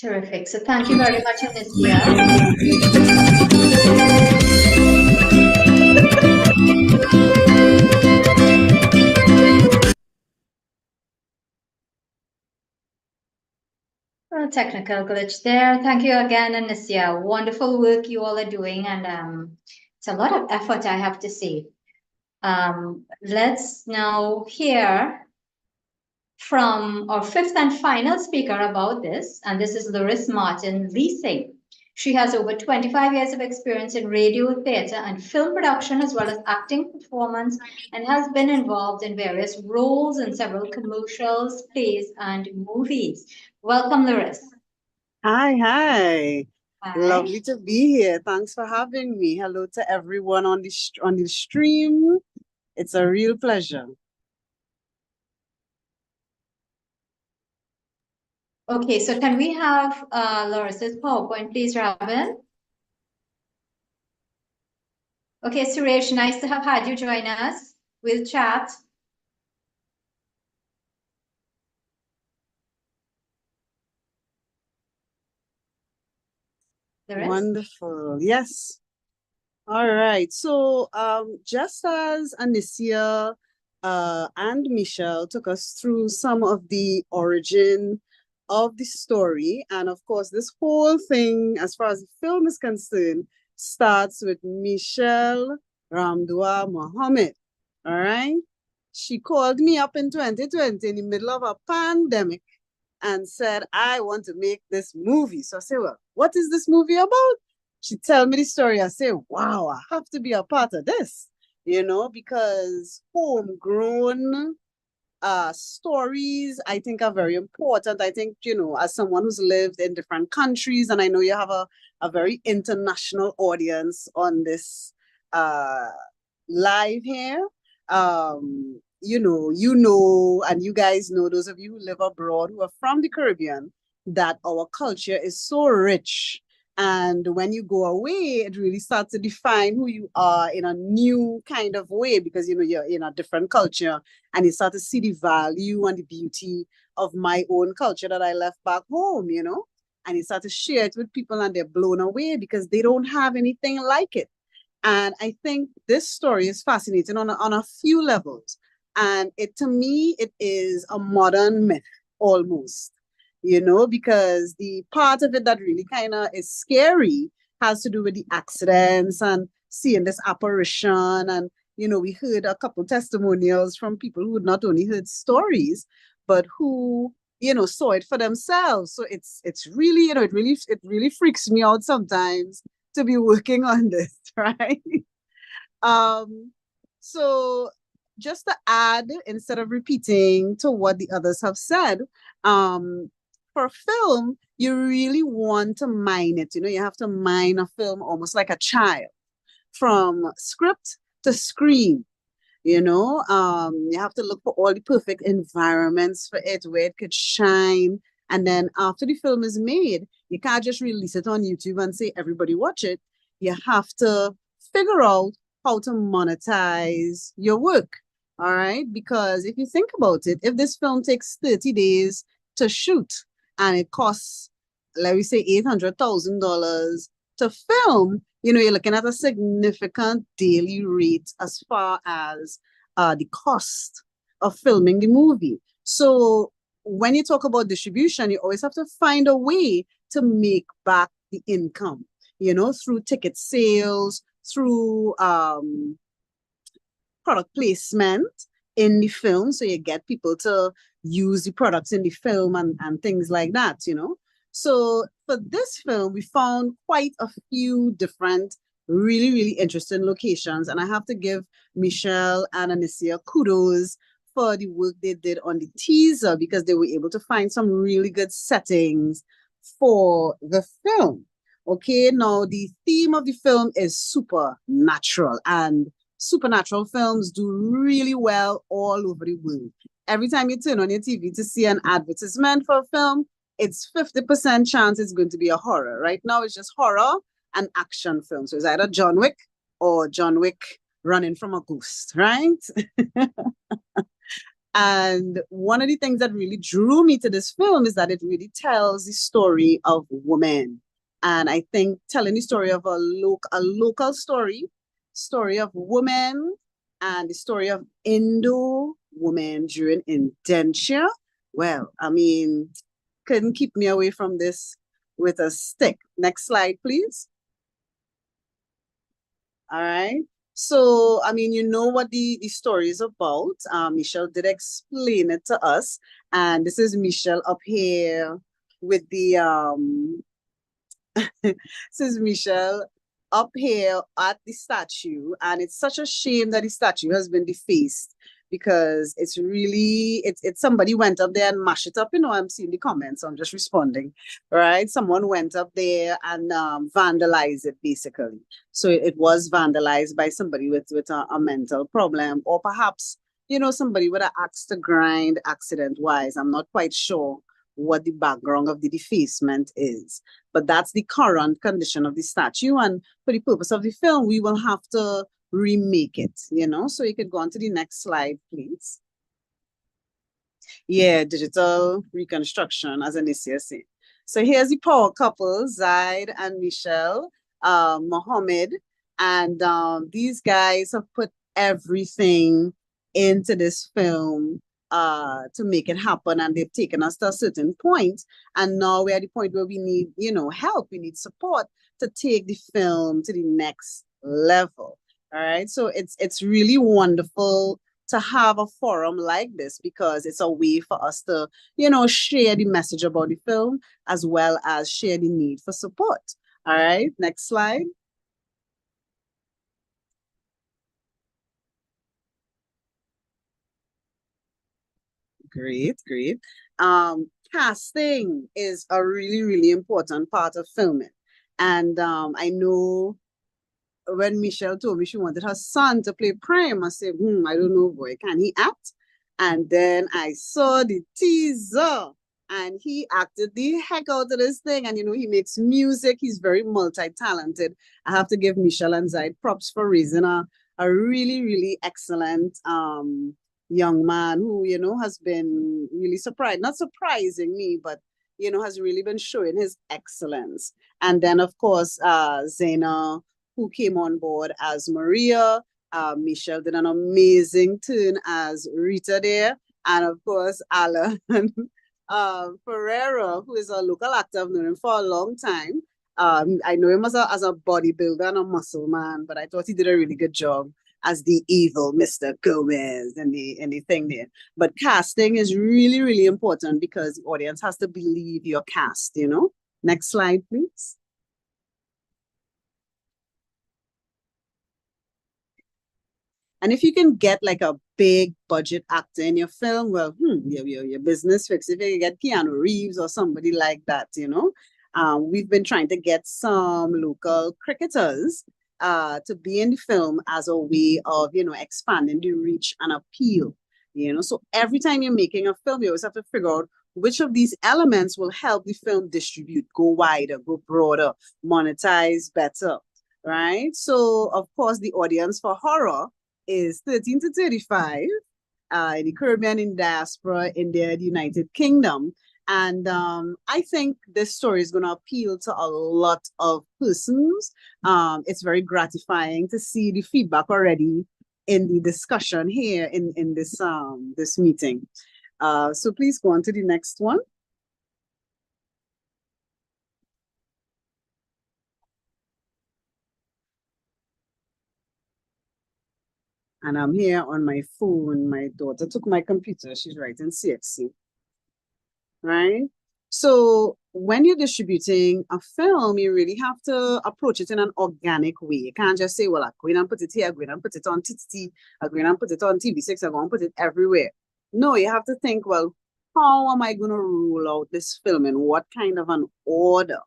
Terrific. So thank you very much, Anicia. A technical glitch there. Thank you again, Anicia. Wonderful work you all are doing, and it's a lot of effort, I have to say. Let's now hear from our fifth and final speaker about this, and this is Loris Martin Leasing. She has over 25 years of experience in radio, theatre, and film production, as well as acting, performance, and has been involved in various roles in several commercials, plays, and movies. Welcome, Loris. Hi. Hi. Lovely to be here. Thanks for having me. Hello to everyone on the stream. It's a real pleasure. Okay, so can we have Loris's PowerPoint, please, Robin? Okay, Suresh, nice to have had you join us. We'll chat. Loris? Wonderful. Yes. All right. So just as Anicia and Michelle took us through some of the origin of the story, and of course, this whole thing, as far as the film is concerned, starts with Michelle Ramdua Mohammed. All right. She called me up in 2020 in the middle of a pandemic and said, I want to make this movie. So I said, well, what is this movie about? She tell me the story. I say, wow, I have to be a part of this, because homegrown stories, I think, are very important. I think, as someone who's lived in different countries, and I know you have a very international audience on this live here, and you guys know, those of you who live abroad, who are from the Caribbean, that our culture is so rich. And when you go away, it really starts to define who you are in a new kind of way, because, you're in a different culture and you start to see the value and the beauty of my own culture that I left back home, and you start to share it with people and they're blown away because they don't have anything like it. And I think this story is fascinating on a few levels. And to me, it is a modern myth almost. Because the part of it that really kind of is scary has to do with the accidents and seeing this apparition. And, we heard a couple testimonials from people who not only heard stories, but who, saw it for themselves. So it's really, it really freaks me out sometimes to be working on this, right? So just to add, instead of repeating to what the others have said, for film, you really want to mine it. You have to mine a film almost like a child, from script to screen. You have to look for all the perfect environments for it, where it could shine. And then after the film is made, you can't just release it on YouTube and say, everybody watch it. You have to figure out how to monetize your work. All right. Because if you think about it, if this film takes 30 days to shoot, and it costs, let me say, $800,000 to film, you're looking at a significant daily rate as far as the cost of filming the movie. So when you talk about distribution, you always have to find a way to make back the income, through ticket sales, through product placement in the film. So you get people to use the products in the film and things like that, So for this film, we found quite a few different really, really interesting locations. And I have to give Michelle and Anicia kudos for the work they did on the teaser, because they were able to find some really good settings for the film. Okay, now the theme of the film is supernatural, and supernatural films do really well all over the world. Every time you turn on your TV to see an advertisement for a film, it's 50% chance it's going to be a horror. Right now, it's just horror and action films. So it's either John Wick or John Wick running from a ghost, right? And one of the things that really drew me to this film is that it really tells the story of women. And I think telling the story of a local story of women, and the story of Indo women during indenture. Well, I mean, couldn't keep me away from this with a stick. Next slide, please. All right. So, I mean, you know what the story is about. Michelle did explain it to us. And this is Michelle up here with the, this is Michelle up here at the statue. And it's such a shame that the statue has been defaced, because it's really, it's somebody went up there and mashed it up. You know, I'm seeing the comments, so I'm just responding, right? Someone went up there and vandalized it, basically. So it was vandalized by somebody with a mental problem, or perhaps, you know, somebody with an axe to grind accident-wise. I'm not quite sure what the background of the defacement is, but that's the current condition of the statue. And for the purpose of the film, we will have to remake it, you know. So you could go on to the next slide, please. Yeah, digital reconstruction, as Anicia said. So here's the power couple, Zaid and Michelle, Mohammed, and these guys have put everything into this film to make it happen, and they've taken us to a certain point, and now we're at the point where we need, you know, help, we need support to take the film to the next level. All right, so it's really wonderful to have a forum like this, because it's a way for us to, you know, share the message about the film, as well as share the need for support. All right, next slide. Great, great. Casting is a really, really important part of filming. And I know when Michelle told me she wanted her son to play Prime, I said, I don't know, boy, can he act? And then I saw the teaser, and he acted the heck out of this thing. And, you know, he makes music. He's very multi-talented. I have to give Michelle and Zaid props for raising a really, really excellent young man who, you know, has been really not surprising me, but, you know, has really been showing his excellence. And then, of course, Zaina, who came on board as Maria. Michelle did an amazing turn as Rita there. And of course, Alan Ferreira, who is a local actor. I've known him for a long time. I know him as a bodybuilder and a muscle man, but I thought he did a really good job as the evil Mr. Gomez and the thing there. But casting is really, really important, because the audience has to believe your cast, you know. Next slide, please. And if you can get like a big budget actor in your film, well, your business fixed. If you get Keanu Reeves or somebody like that, you know. We've been trying to get some local cricketers to be in the film as a way of, you know, expanding the reach and appeal, you know. So every time you're making a film, you always have to figure out which of these elements will help the film distribute, go wider, go broader, monetize better, right? So, of course, the audience for horror is 13 to 35 in the Caribbean, in diaspora, in the United Kingdom. And I think this story is going to appeal to a lot of persons. It's very gratifying to see the feedback already in the discussion here in this meeting. So please go on to the next one. And I'm here on my phone. My daughter took my computer. She's writing CXC. Right? So when you're distributing a film, you really have to approach it in an organic way. You can't just say, well, I'm going and put it here, I'm going and put it on TTT, I'm going and put it on TV6, I'm going to put it everywhere. No, you have to think, well, how am I going to roll out this film, in what kind of an order?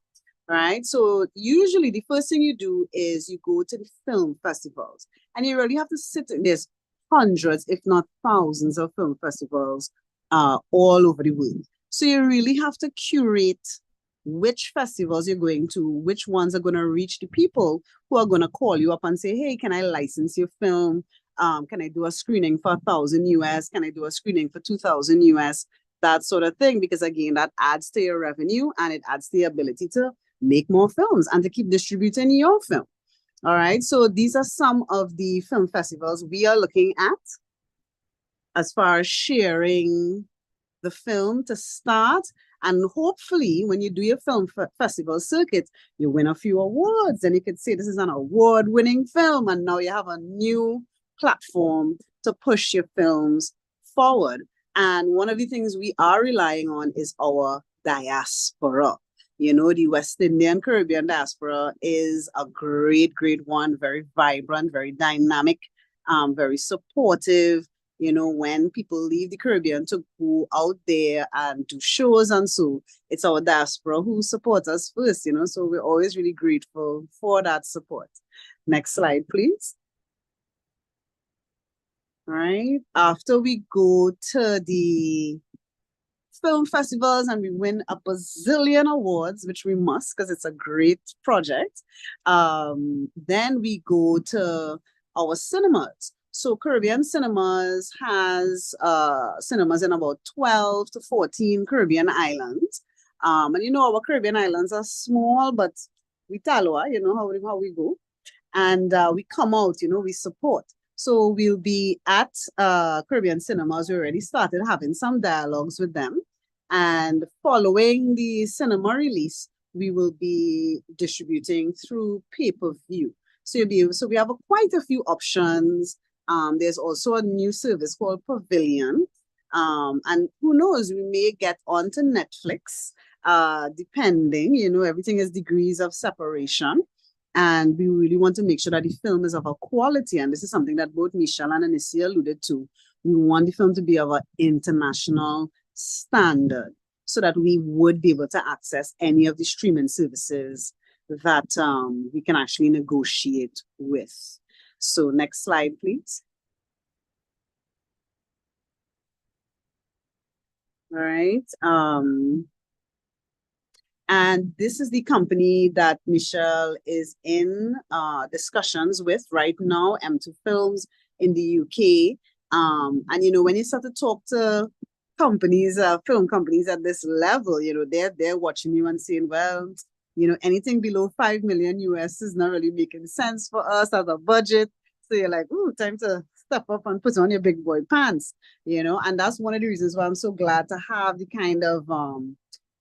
Right? So usually the first thing you do is you go to the film festivals, and you really have to there's hundreds, if not thousands, of film festivals all over the world. So you really have to curate which festivals you're going to, which ones are going to reach the people who are going to call you up and say, hey, can I license your film Can I do a screening for 1,000 US? Can I do a screening for 2,000 US? That sort of thing, because again, that adds to your revenue and it adds the ability to make more films and to keep distributing your film. All right, so these are some of the film festivals we are looking at as far as sharing the film to start. And hopefully, when you do your film festival circuit, you win a few awards and you could say this is an award-winning film, and now you have a new platform to push your films forward. And one of the things we are relying on is our diaspora. You know, the West Indian Caribbean diaspora is a great, great one, very vibrant, very dynamic, very supportive. You know, when people leave the Caribbean to go out there and do shows and so, it's our diaspora who supports us first, you know, so we're always really grateful for that support. Next slide, please. All right, after we go to the film festivals and we win a bazillion awards, which we must because it's a great project, then we go to our cinemas. So Caribbean Cinemas has cinemas in about 12 to 14 Caribbean islands. And you know, our Caribbean islands are small, but we taloa, you know how we go. And we come out, you know, we support. So we'll be at Caribbean Cinemas. We already started having some dialogues with them. And following the cinema release, we will be distributing through pay-per-view. So we have quite a few options. There's also a new service called Pavilion. And who knows, we may get onto Netflix, depending, you know, everything is degrees of separation. And we really want to make sure that the film is of a quality. And this is something that both Michelle and Anicia alluded to. We want the film to be of an international standard so that we would be able to access any of the streaming services that we can actually negotiate with. So next slide, please. All right. And this is the company that Michelle is in discussions with right now, M2 Films in the UK. And, you know, when you start to talk to companies, film companies at this level, you know, they're watching you and saying, well, you know, anything below 5 million US is not really making sense for us as a budget. So you're like, ooh, time to step up and put on your big boy pants, you know, and that's one of the reasons why I'm so glad to have the kind of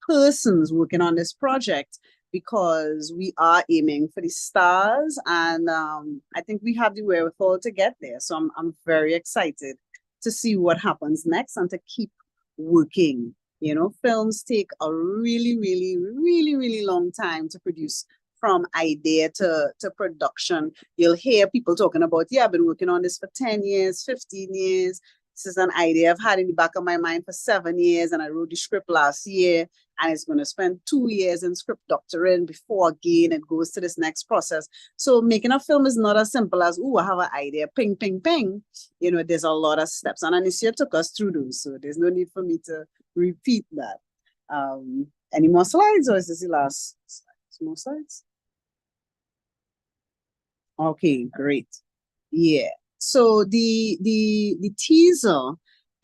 persons working on this project, because we are aiming for the stars, and I think we have the wherewithal to get there. So I'm very excited to see what happens next and to keep working. You know, films take a really, really, really, really long time to produce, from idea to production. You'll hear people talking about, yeah, I've been working on this for 10 years, 15 years. This is an idea I've had in the back of my mind for 7 years, and I wrote the script last year, and it's going to spend 2 years in script doctoring before again it goes to this next process. So making a film is not as simple as, oh, I have an idea, ping, ping, ping. You know, there's a lot of steps, and Anicia took us through those, so there's no need for me to repeat that. Any more slides, or is this the last slide? More slides? Okay, great. Yeah. So the teaser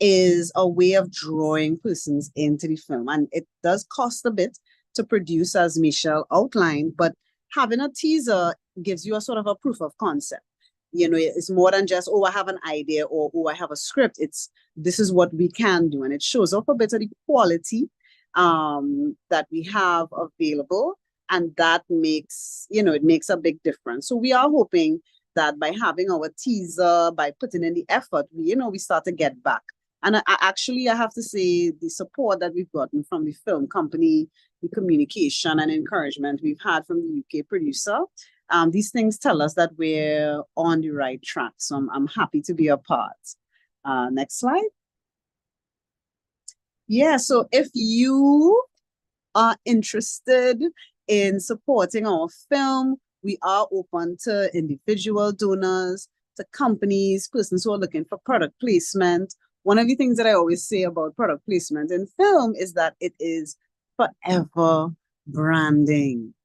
is a way of drawing persons into the film, and it does cost a bit to produce, as Michelle outlined, but having a teaser gives you a sort of a proof of concept. You know, it's more than just, oh, I have an idea, or oh, I have a script. It's, this is what we can do, and it shows off a bit of the quality that we have available, and that makes, you know, it makes a big difference. So we are hoping that by having our teaser, by putting in the effort, we start to get back. And I have to say, the support that we've gotten from the film company, the communication and encouragement we've had from the UK producer, these things tell us that we're on the right track. So I'm happy to be a part. Next slide. Yeah, so if you are interested in supporting our film, we are open to individual donors, to companies, persons who are looking for product placement. One of the things that I always say about product placement in film is that it is forever branding,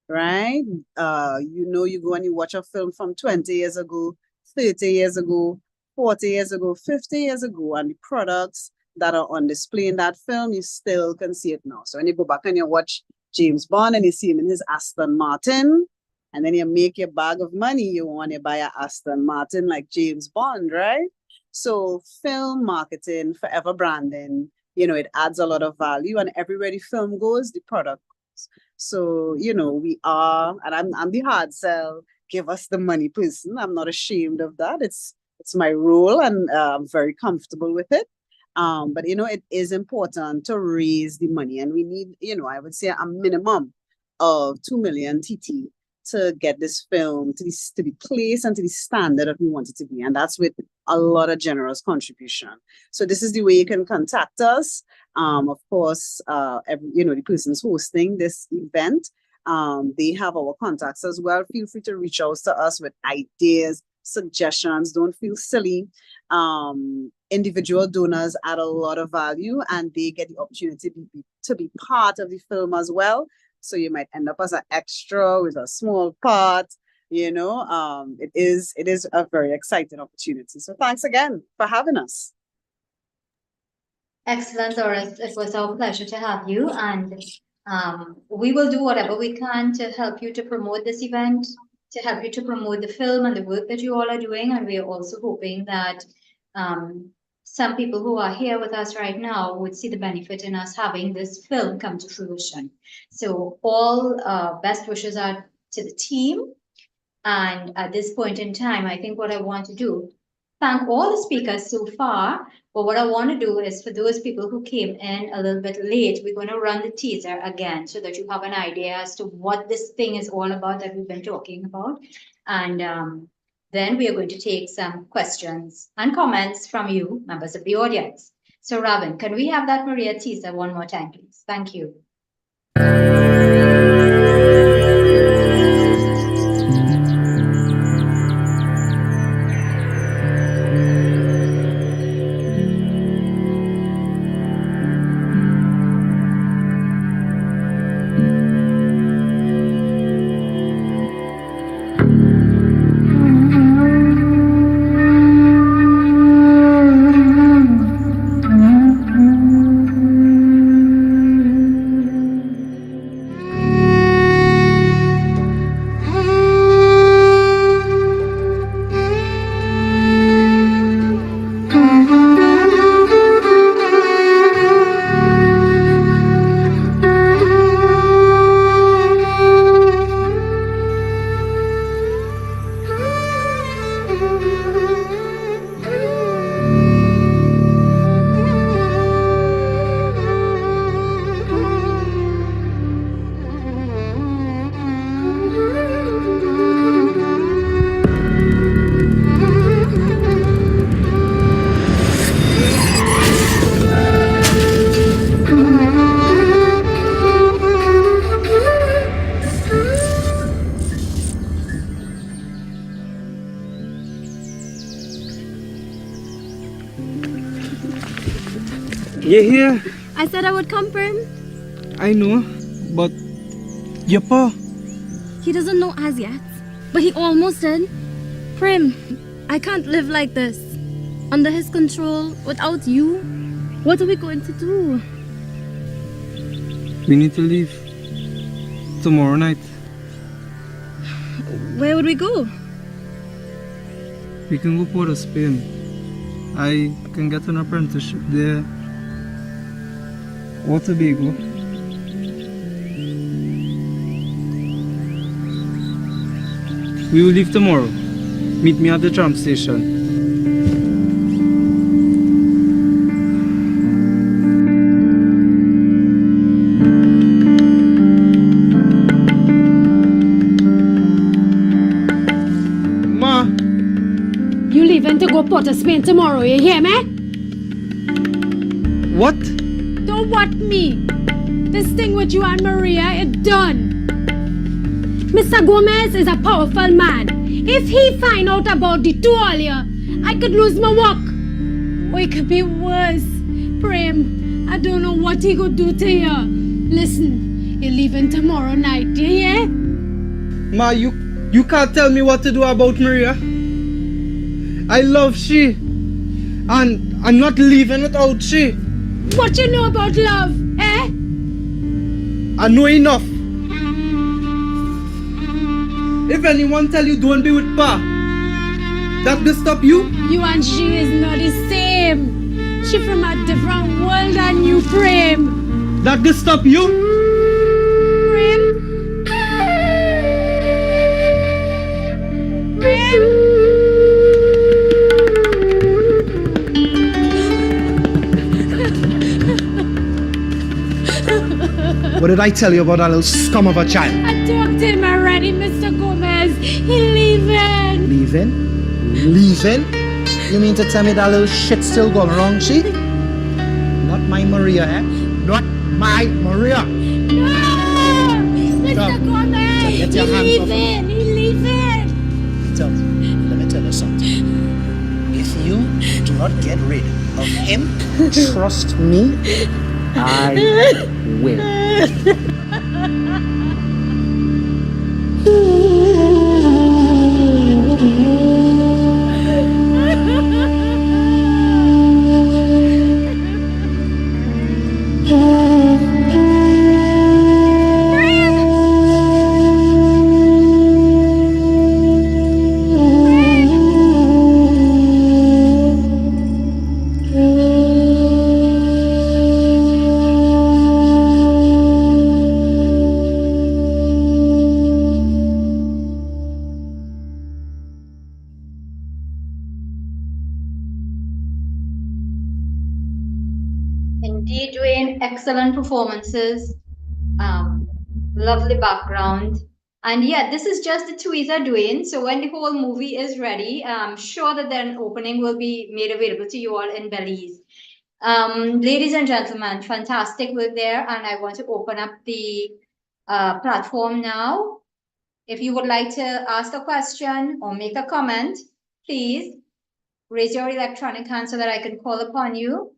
right? You know, you go and you watch a film from 20 years ago, 30 years ago, 40 years ago, 50 years ago, and the products that are on display in that film, you still can see it now. So when you go back and you watch James Bond and you see him in his Aston Martin, and then you make your bag of money, you want to buy a Aston Martin like James Bond, right? So film marketing, forever branding, it adds a lot of value, and everywhere the film goes, the product goes. So, we are, and I'm the hard sell, give us the money person. I'm not ashamed of that. It's my role, and I'm very comfortable with it. But it is important to raise the money, and we need, I would say a minimum of 2 million TT to get this film to be placed and to the standard that we want it to be. And that's with a lot of generous contribution. So this is the way you can contact us. Of course, the persons hosting this event, they have our contacts as well. Feel free to reach out to us with ideas, suggestions. Don't feel silly. Individual donors add a lot of value, and they get the opportunity to be part of the film as well. So you might end up as an extra with a small part. It is a very exciting opportunity. So thanks again for having us. Excellent, Doris. It was our pleasure to have you, and we will do whatever we can to help you to promote this event, to help you to promote the film and the work that you all are doing. And we are also hoping that some people who are here with us right now would see the benefit in us having this film come to fruition. So all best wishes are to the team. And at this point in time, I think what I want to do, thank all the speakers so far. But what I want to do is, for those people who came in a little bit late, we're going to run the teaser again so that you have an idea as to what this thing is all about that we've been talking about. And then we are going to take some questions and comments from you, members of the audience. So Robin, can we have that Maria teaser one more time, please? Thank you. You here? I said I would come, Prim. I know, but your pa. He doesn't know as yet, but he almost did. Prim, I can't live like this. Under his control, without you. What are we going to do? We need to leave tomorrow night. Where would we go? We can go Port of Spain. I can get an apprenticeship there. Or Tobago. We will leave tomorrow. Meet me at the tram station. Ma! You leaving to go Port of Spain tomorrow, you hear me? What? Don't what me. This thing with you and Maria is done. Mr. Gomez is a powerful man. If he find out about the two of you, I could lose my work. Or it could be worse. Prem, I don't know what he could do to you. Listen, you're leaving tomorrow night, you hear? Ma, you can't tell me what to do about Maria. I love she. And I'm not leaving without she. What you know about love, eh? I know enough. If anyone tell you don't be with Pa, that will stop you? You and she is not the same. She from a different world than you, Prem. That will stop you? Prem? Prem? What did I tell you about that little scum of a child? I talked to him already, Mr. Gomez. He leaving. Leaving? Leaving? You mean to tell me that little shit still going wrong, she? Not my Maria, eh? Not my Maria. No! Mr. Stop. Gomez! Get He your hands off her. leaving. He leaving. Tell me, let me tell you something. If you do not get rid of him, trust me, I will. Indeed, Dwayne, excellent performances, lovely background. And yeah, this is just the teaser, Dwayne. So when the whole movie is ready, I'm sure that then opening will be made available to you all in Belize. Ladies and gentlemen, fantastic work there. And I want to open up the platform now. If you would like to ask a question or make a comment, please raise your electronic hand so that I can call upon you.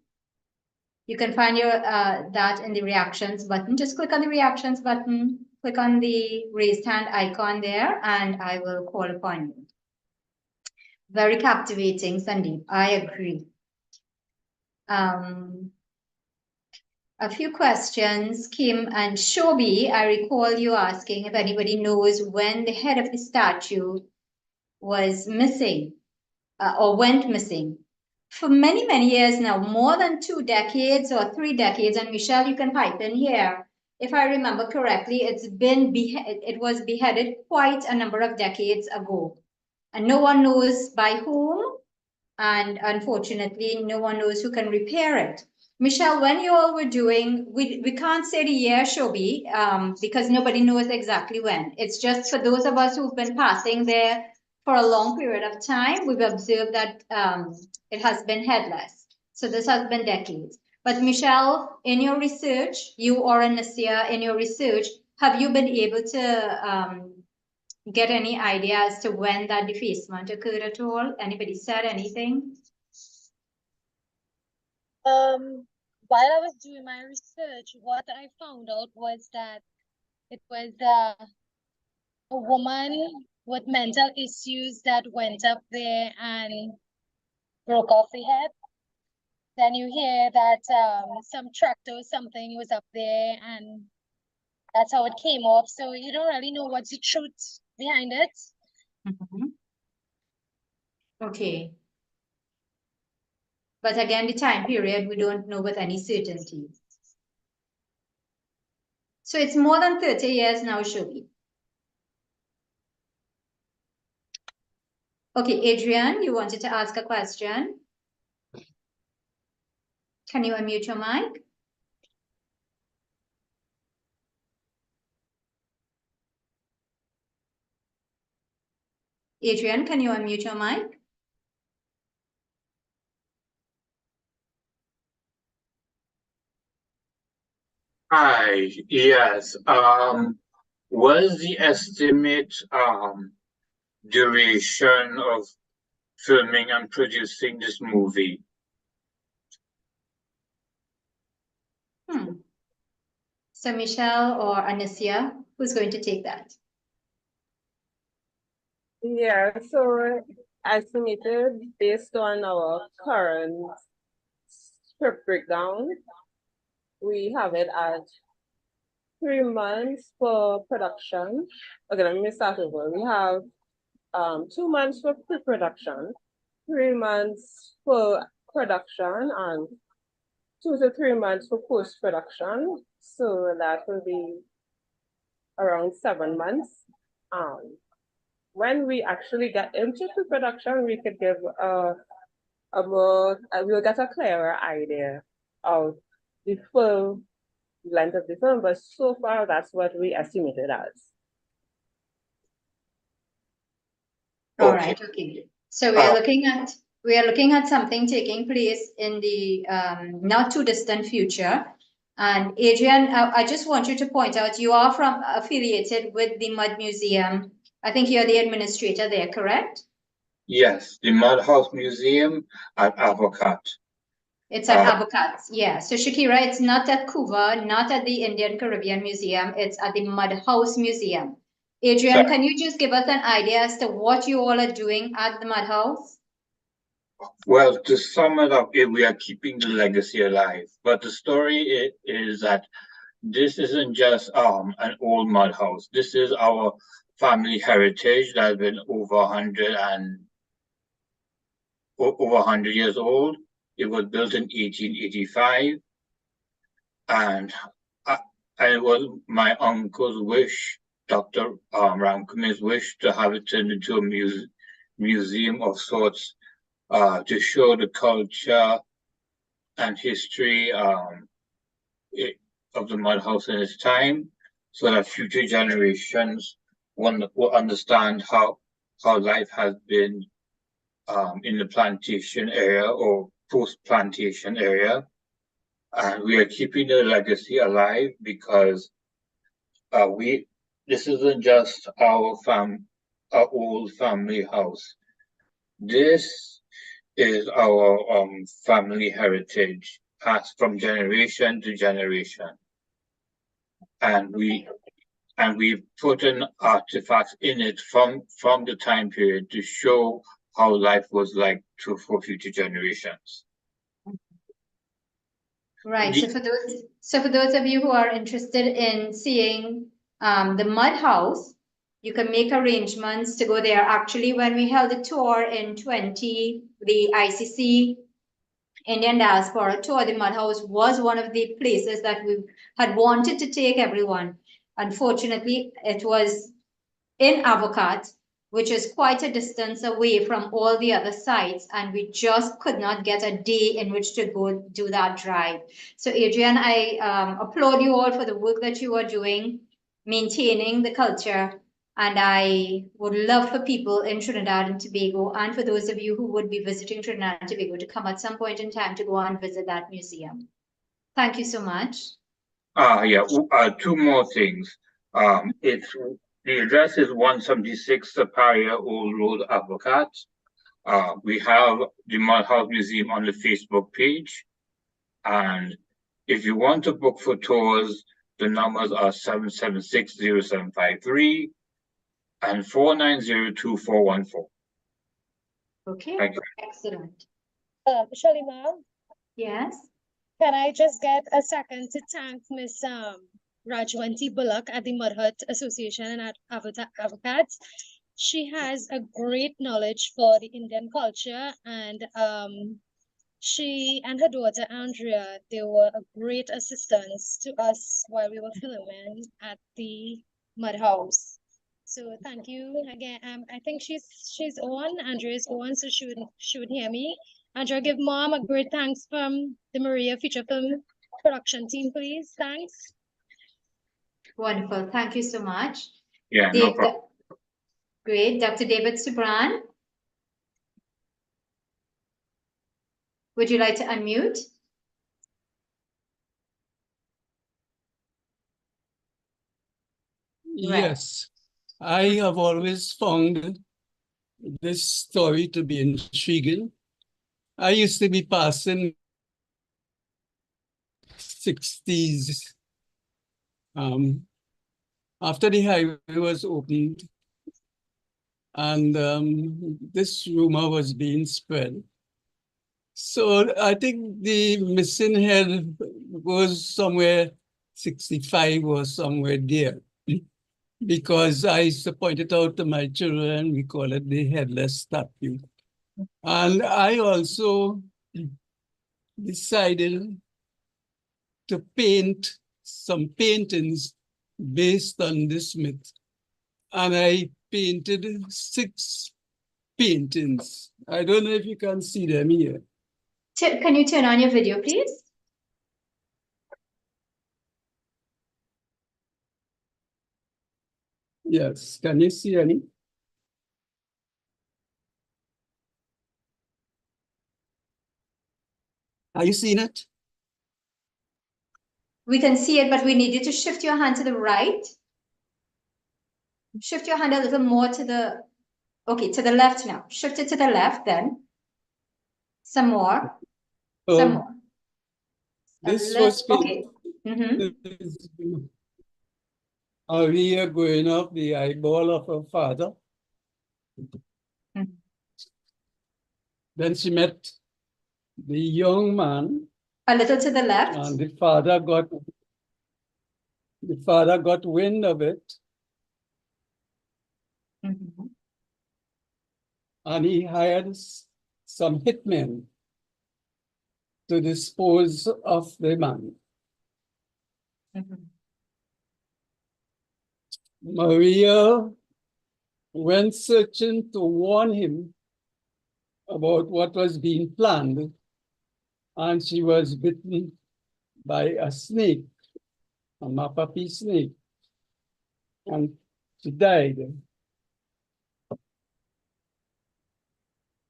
You can find your that in the reactions button. Just click on the reactions button, click on the raised hand icon there, and I will call upon you. Very captivating, Sandeep. I agree. A few questions, Kim and Shobi. I recall you asking if anybody knows when the head of the statue was missing or went missing. For many, many years now, more than 2 decades or 3 decades, and Michelle, you can pipe in here. If I remember correctly, it was beheaded quite a number of decades ago. And no one knows by whom, and unfortunately, no one knows who can repair it. Michelle, when you all were doing, we can't say the year, Shobi, because nobody knows exactly when. It's just for those of us who've been passing there for a long period of time, we've observed that it has been headless. So this has been decades. But Michelle, in your research, you or Anasia, in your research, have you been able to get any idea as to when that defacement occurred at all? Anybody said anything? While I was doing my research, what I found out was that it was a woman with mental issues that went up there and broke off the head. Then you hear that some tractor or something was up there and that's how it came off. So you don't really know what's the truth behind it. Okay. But again, the time period, we don't know with any certainty. So it's more than 30 years now, Shobi. Okay, Adrian, you wanted to ask a question. Can you unmute your mic? Adrian, can you unmute your mic? Hi, yes. What's the estimate duration of filming and producing this movie? So Michelle or Anasia, who's going to take that? Yeah, so estimated based on our current script breakdown, we have it at 3 months for production. Okay, let me start over. We have 2 months for pre-production, 3 months for production, and 2 to 3 months for post-production. So that will be around 7 months. When we actually get into pre-production, we could give we'll get a clearer idea of the full length of the film, but so far that's what we estimated as. All right, okay. So we are looking at something taking place in the not too distant future. And Adrian, I just want you to point out you are affiliated with the Mud Museum. I think you're the administrator there, correct? Yes, the Mud House Museum at Avocat. It's at Avocat, yeah. So Shakira, it's not at Cuba, not at the Indian-Caribbean Museum, it's at the Mud House Museum. Adrian, can you just give us an idea as to what you all are doing at the Mud House? Well, to sum it up, we are keeping the legacy alive. But the story is that this isn't just an old mud house. This is our family heritage that has been over 100 years old. It was built in 1885, and it was my uncle's wish, Dr. Ramkumi's wish, to have it turned into a museum of sorts, to show the culture and history of the mud house in its time, so that future generations will understand how life has been in the plantation area or post-plantation area. And we are keeping the legacy alive because this isn't just our old family house. This is our family heritage passed from generation to generation. And we put in artifacts in it from the time period to show how life was like for future generations. Right. So for those of you who are interested in seeing the Mud House, you can make arrangements to go there. Actually, when we held a tour in 20, the ICC Indian Diaspora Tour, the Mud House was one of the places that we had wanted to take everyone. Unfortunately, it was in Avocat, which is quite a distance away from all the other sites, and we just could not get a day in which to go do that drive. So Adrian, I applaud you all for the work that you are doing, maintaining the culture, and I would love for people in Trinidad and Tobago, and for those of you who would be visiting Trinidad and Tobago, to come at some point in time to go and visit that museum. Thank you so much. Yeah, two more things. The address is 176 Superior Old Road, Avocat. We have the Mud House Museum on the Facebook page. And if you want to book for tours, the numbers are 776-0753 and 490-2414. Okay, thank you. Excellent. Shalima? Yes? Can I just get a second to thank Miss Rajwanti Bullock at the Mud Hut Association and at Avocat. She has a great knowledge for the Indian culture, and she and her daughter Andrea, they were a great assistance to us while we were filming at the Mud House. So thank you again. I think she's on. Andrea's on, so she would hear me. Andrea, give Mom a great thanks from the Maria feature film production team, please. Thanks. Wonderful. Thank you so much. Yeah, no problem. Great. Dr. David Subran, would you like to unmute? Yes, I have always found this story to be intriguing. I used to be passing 60s. After the highway was opened, And this rumor was being spread. So I think the missing head was somewhere 65 or somewhere there. Because I used to point it out to my children, we call it the headless statue. And I also decided to paint some paintings based on this myth. And I painted 6 paintings. I don't know if you can see them here. Can you turn on your video, please? Yes, can you see any? Are you seeing it? We can see it, but we need you to shift your hand to the right. Shift your hand a little more to the, okay, to the left now. Shift it to the left then. Some more. Some more. This was okay. Maria going up the eyeball of her father. Then she met the young man. A little to the left. And the father got wind of it. And he hired some hitmen to dispose of the man. Maria went searching to warn him about what was being planned, and she was bitten by a snake, a mapapi snake, and she died.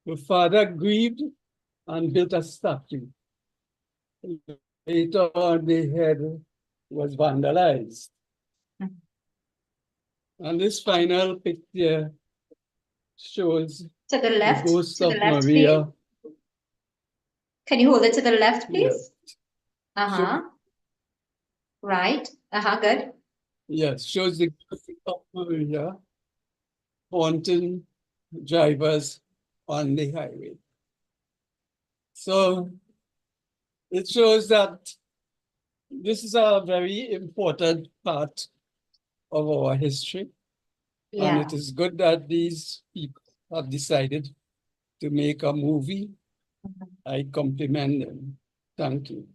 The father grieved and built a statue. Later on, the head was vandalized. And this final picture shows to the left, the ghost to of the left, Maria. please. Can you hold it to the left, please? Yes. Right. Good. Yes, shows the ghost of Maria haunting drivers on the highway. So it shows that this is a very important part of our history. And it is good that these people have decided to make a movie. I compliment them. Thank you.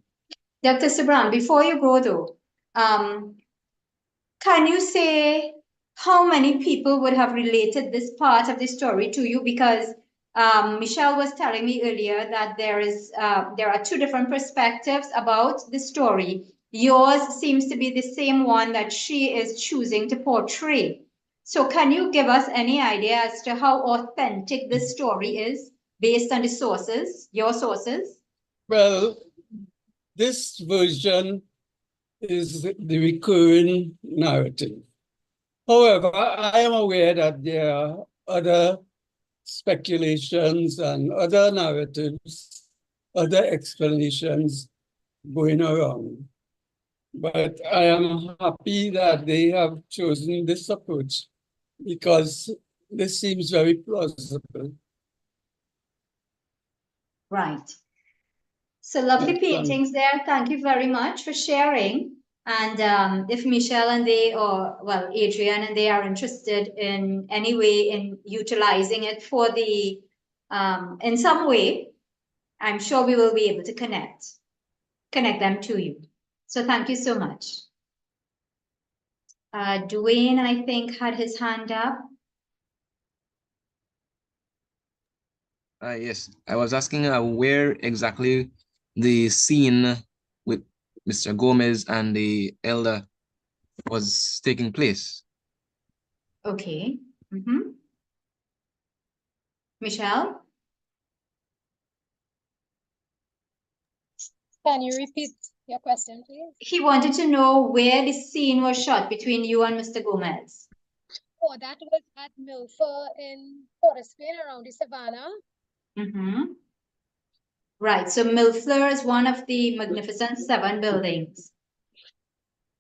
Dr. Subram, before you go though, can you say how many people would have related this part of the story to you? Because Michelle was telling me earlier that there are 2 different perspectives about the story. Yours seems to be the same one that she is choosing to portray. So can you give us any idea as to how authentic this story is based on the sources, your sources? Well, this version is the recurring narrative. However, I am aware that there are other speculations and other narratives, other explanations going around. But I am happy that they have chosen this approach because this seems very plausible. Right. So lovely paintings there. Thank you very much for sharing. And if Michelle and they, or well, Adrian and they are interested in any way in utilizing it for the, in some way, I'm sure we will be able to connect them to you. So thank you so much. Dwayne, I think, had his hand up. Yes, I was asking where exactly the scene with Mr. Gomez and the elder was taking place. Okay. Michelle? Can you repeat your question, please? He wanted to know where the scene was shot between you and Mr. Gomez. Oh, that was at Milford in Port of Spain around the Savannah. Right, so Milfleur is one of the Magnificent 7 buildings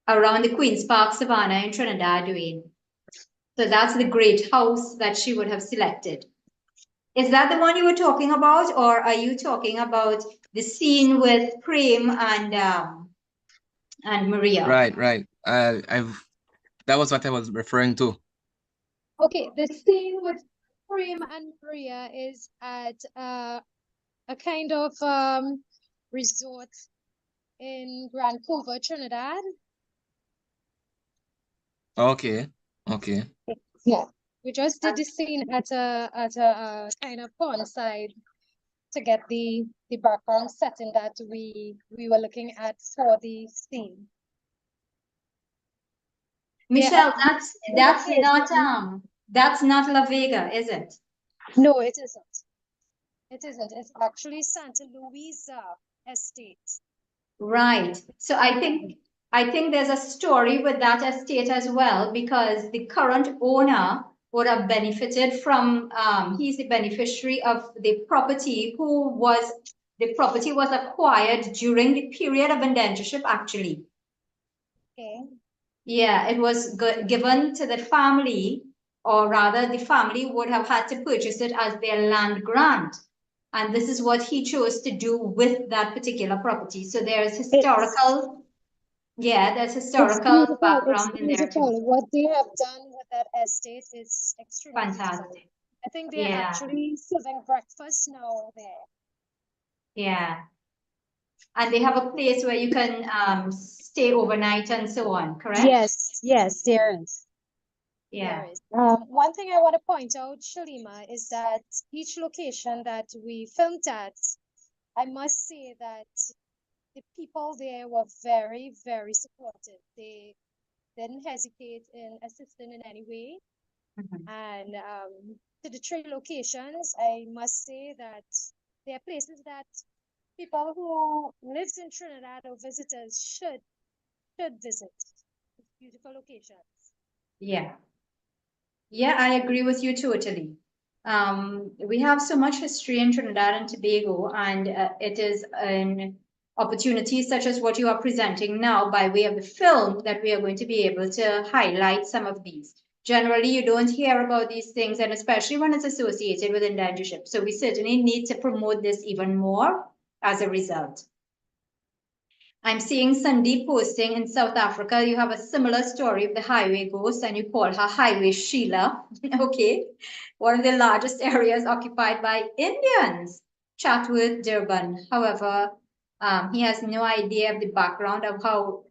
around the Queen's Park Savannah in Trinidad, Dwayne. So that's the great house that she would have selected. Is that the one you were talking about, or are you talking about the scene with Prem and Maria? Right. That was what I was referring to. Okay, the scene with Prem and Maria is at a kind of resort in Vancouver, Trinidad. Okay. Yeah, we just did the scene at a kind of pond side to get the background setting that we were looking at for the scene. Michelle, Yeah, that's not La Vega, is it? No, it isn't. It isn't. It's actually Santa Luisa Estate. Right. So I think there's a story with that estate as well, because the current owner would have benefited from he's the beneficiary of the property the property was acquired during the period of indentureship, actually. Okay. Yeah, it was given to the family, or rather the family would have had to purchase it as their land grant. And this is what he chose to do with that particular property. So there's historical, there's historical background in there too. What they have done with that estate is extremely Fantastic. beautiful. I think they're Yeah. actually serving breakfast now there. Yeah. And they have a place where you can stay overnight and so on, correct? Yes, there is. Yeah. There is. One thing I want to point out, Shalima, is that each location that we filmed at, I must say that the people there were very, very supportive. They didn't hesitate in assisting in any way. And to the 3 locations, I must say that they are places that people who lives in Trinidad or visitors should visit. Beautiful locations. Yeah. Yeah, I agree with you totally. We have so much history in Trinidad and Tobago, and it is an opportunity such as what you are presenting now by way of the film that we are going to be able to highlight some of these. Generally, you don't hear about these things, and especially when it's associated with indentureship. So we certainly need to promote this even more as a result. I'm seeing Sandeep posting in South Africa. You have a similar story of the highway ghost, and you call her Highway Sheila. Okay. One of the largest areas occupied by Indians, Chatwood, Durban. However, he has no idea of the background of how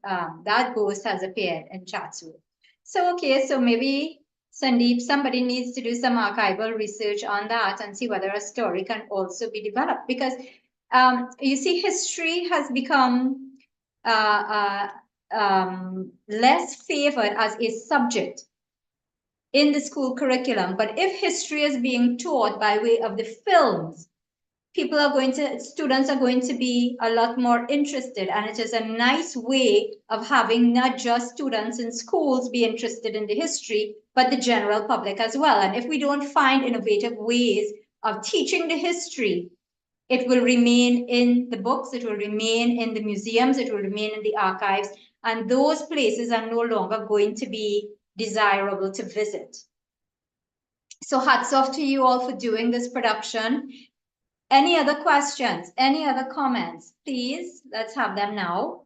that ghost has appeared in Chatswood. So, okay, so maybe Sandeep, somebody needs to do some archival research on that and see whether a story can also be developed, because you see, history has become less favored as a subject in the school curriculum. But if history is being taught by way of the films, students are going to be a lot more interested. And it is a nice way of having not just students in schools be interested in the history, but the general public as well. And if we don't find innovative ways of teaching the history, it will remain in the books, it will remain in the museums, it will remain in the archives, and those places are no longer going to be desirable to visit. So hats off to you all for doing this production. Any other questions? Any other comments? Please, let's have them now.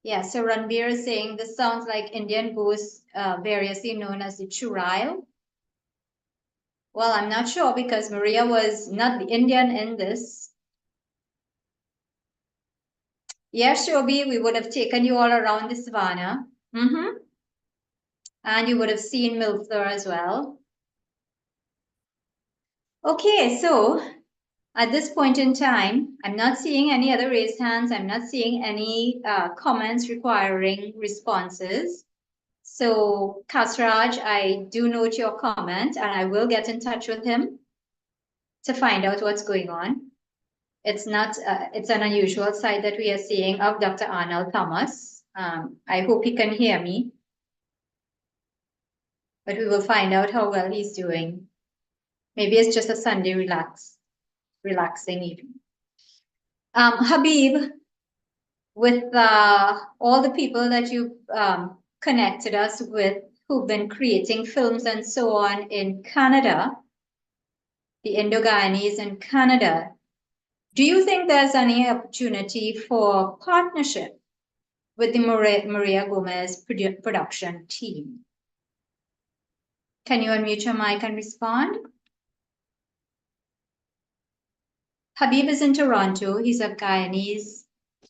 Yeah, so Ranbir is saying this sounds like Indian ghosts, variously known as the Churail. Well, I'm not sure because Maria was not the Indian in this. Yeah, Shobi, we would have taken you all around the savannah. And you would have seen Milfleur as well. Okay, so at this point in time, I'm not seeing any other raised hands. I'm not seeing any comments requiring responses. So Kasraj, I do note your comment and I will get in touch with him to find out what's going on. It's not, it's an unusual sight that we are seeing of Dr. Arnold Thomas. I hope he can hear me, but we will find out how well he's doing. Maybe it's just a Sunday relax. relaxing evening. Habib, with all the people that you connected us with who've been creating films and so on in Canada, the Indo-Guyanese in Canada, do you think there's any opportunity for partnership with the Maria Gomez production team? Can you unmute your mic and respond? Habib is in Toronto. He's of Guyanese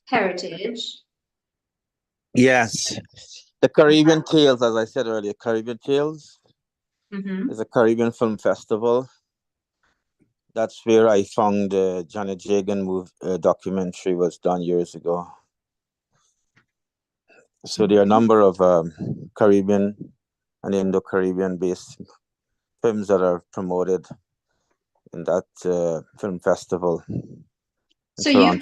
heritage. Yes, the Caribbean Tales, as I said earlier, Caribbean Tales is a Caribbean film festival. That's where I found the Janet Jagan documentary was done years ago. So there are a number of Caribbean and Indo-Caribbean based films that are promoted in that film festival. So you've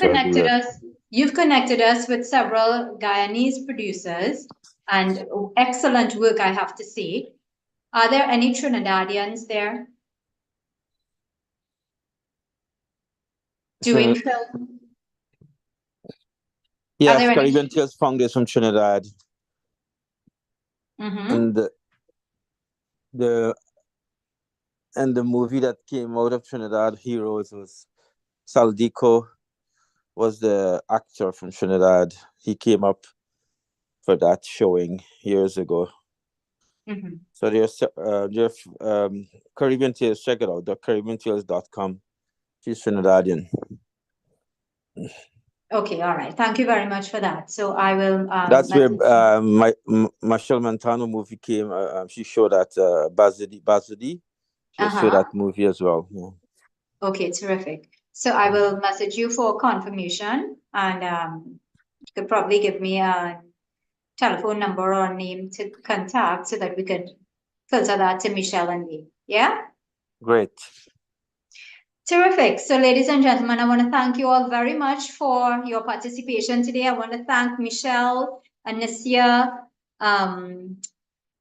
connected us with several Guyanese producers, and excellent work, I have to say. Are there any Trinidadians there doing film? Yes, Caribbean Tales Foundation from Trinidad. And the movie that came out of Trinidad, Heroes, was Saldico was the actor from Trinidad. He came up for that showing years ago. So there's Caribbean Tales, check it out, thecaribbeantales.com. She's Trinidadian. Okay, all right. Thank you very much for that. So I will. That's where Michelle Montano movie came. She showed that Bazudi. She showed that movie as well. Yeah. Okay, terrific. So I will message you for confirmation, and you could probably give me a telephone number or name to contact so that we could filter that to Michelle and me. Yeah? Great. Terrific. So ladies and gentlemen, I want to thank you all very much for your participation today. I want to thank Michelle, Anicia,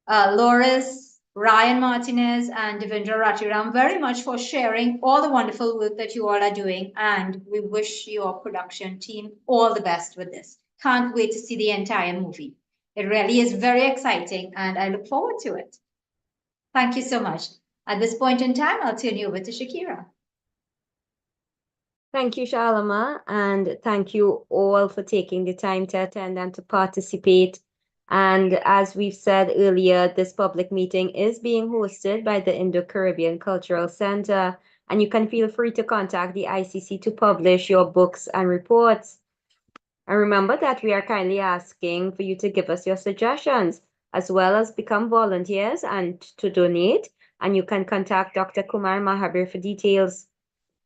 Loris, Ryan Martinez, and Devendra Ratiram very much for sharing all the wonderful work that you all are doing. And we wish your production team all the best with this. Can't wait to see the entire movie. It really is very exciting, and I look forward to it. Thank you so much. At this point in time, I'll turn you over to Shakira. Thank you, Shalama, and thank you all for taking the time to attend and to participate. And as we've said earlier, this public meeting is being hosted by the Indo-Caribbean Cultural Center, and you can feel free to contact the ICC to publish your books and reports. And remember that we are kindly asking for you to give us your suggestions, as well as become volunteers and to donate. And you can contact Dr. Kumar Mahabir for details.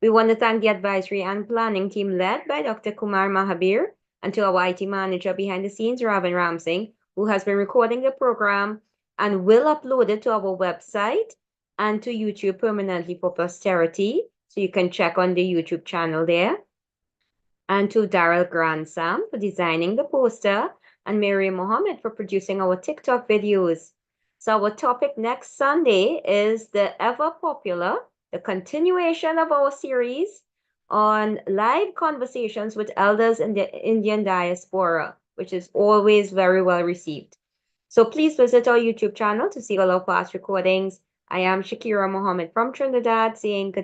We want to thank the advisory and planning team led by Dr. Kumar Mahabir, and to our IT manager behind the scenes, Ravin Ramsing, who has been recording the program and will upload it to our website and to YouTube permanently for posterity. So you can check on the YouTube channel there. And to Daryl Grandsam for designing the poster, and Miriam Mohammed for producing our TikTok videos. So our topic next Sunday is the ever popular, the continuation of our series on live conversations with elders in the Indian diaspora, which is always very well received. So please visit our YouTube channel to see all our past recordings. I am Shakira Mohammed from Trinidad saying good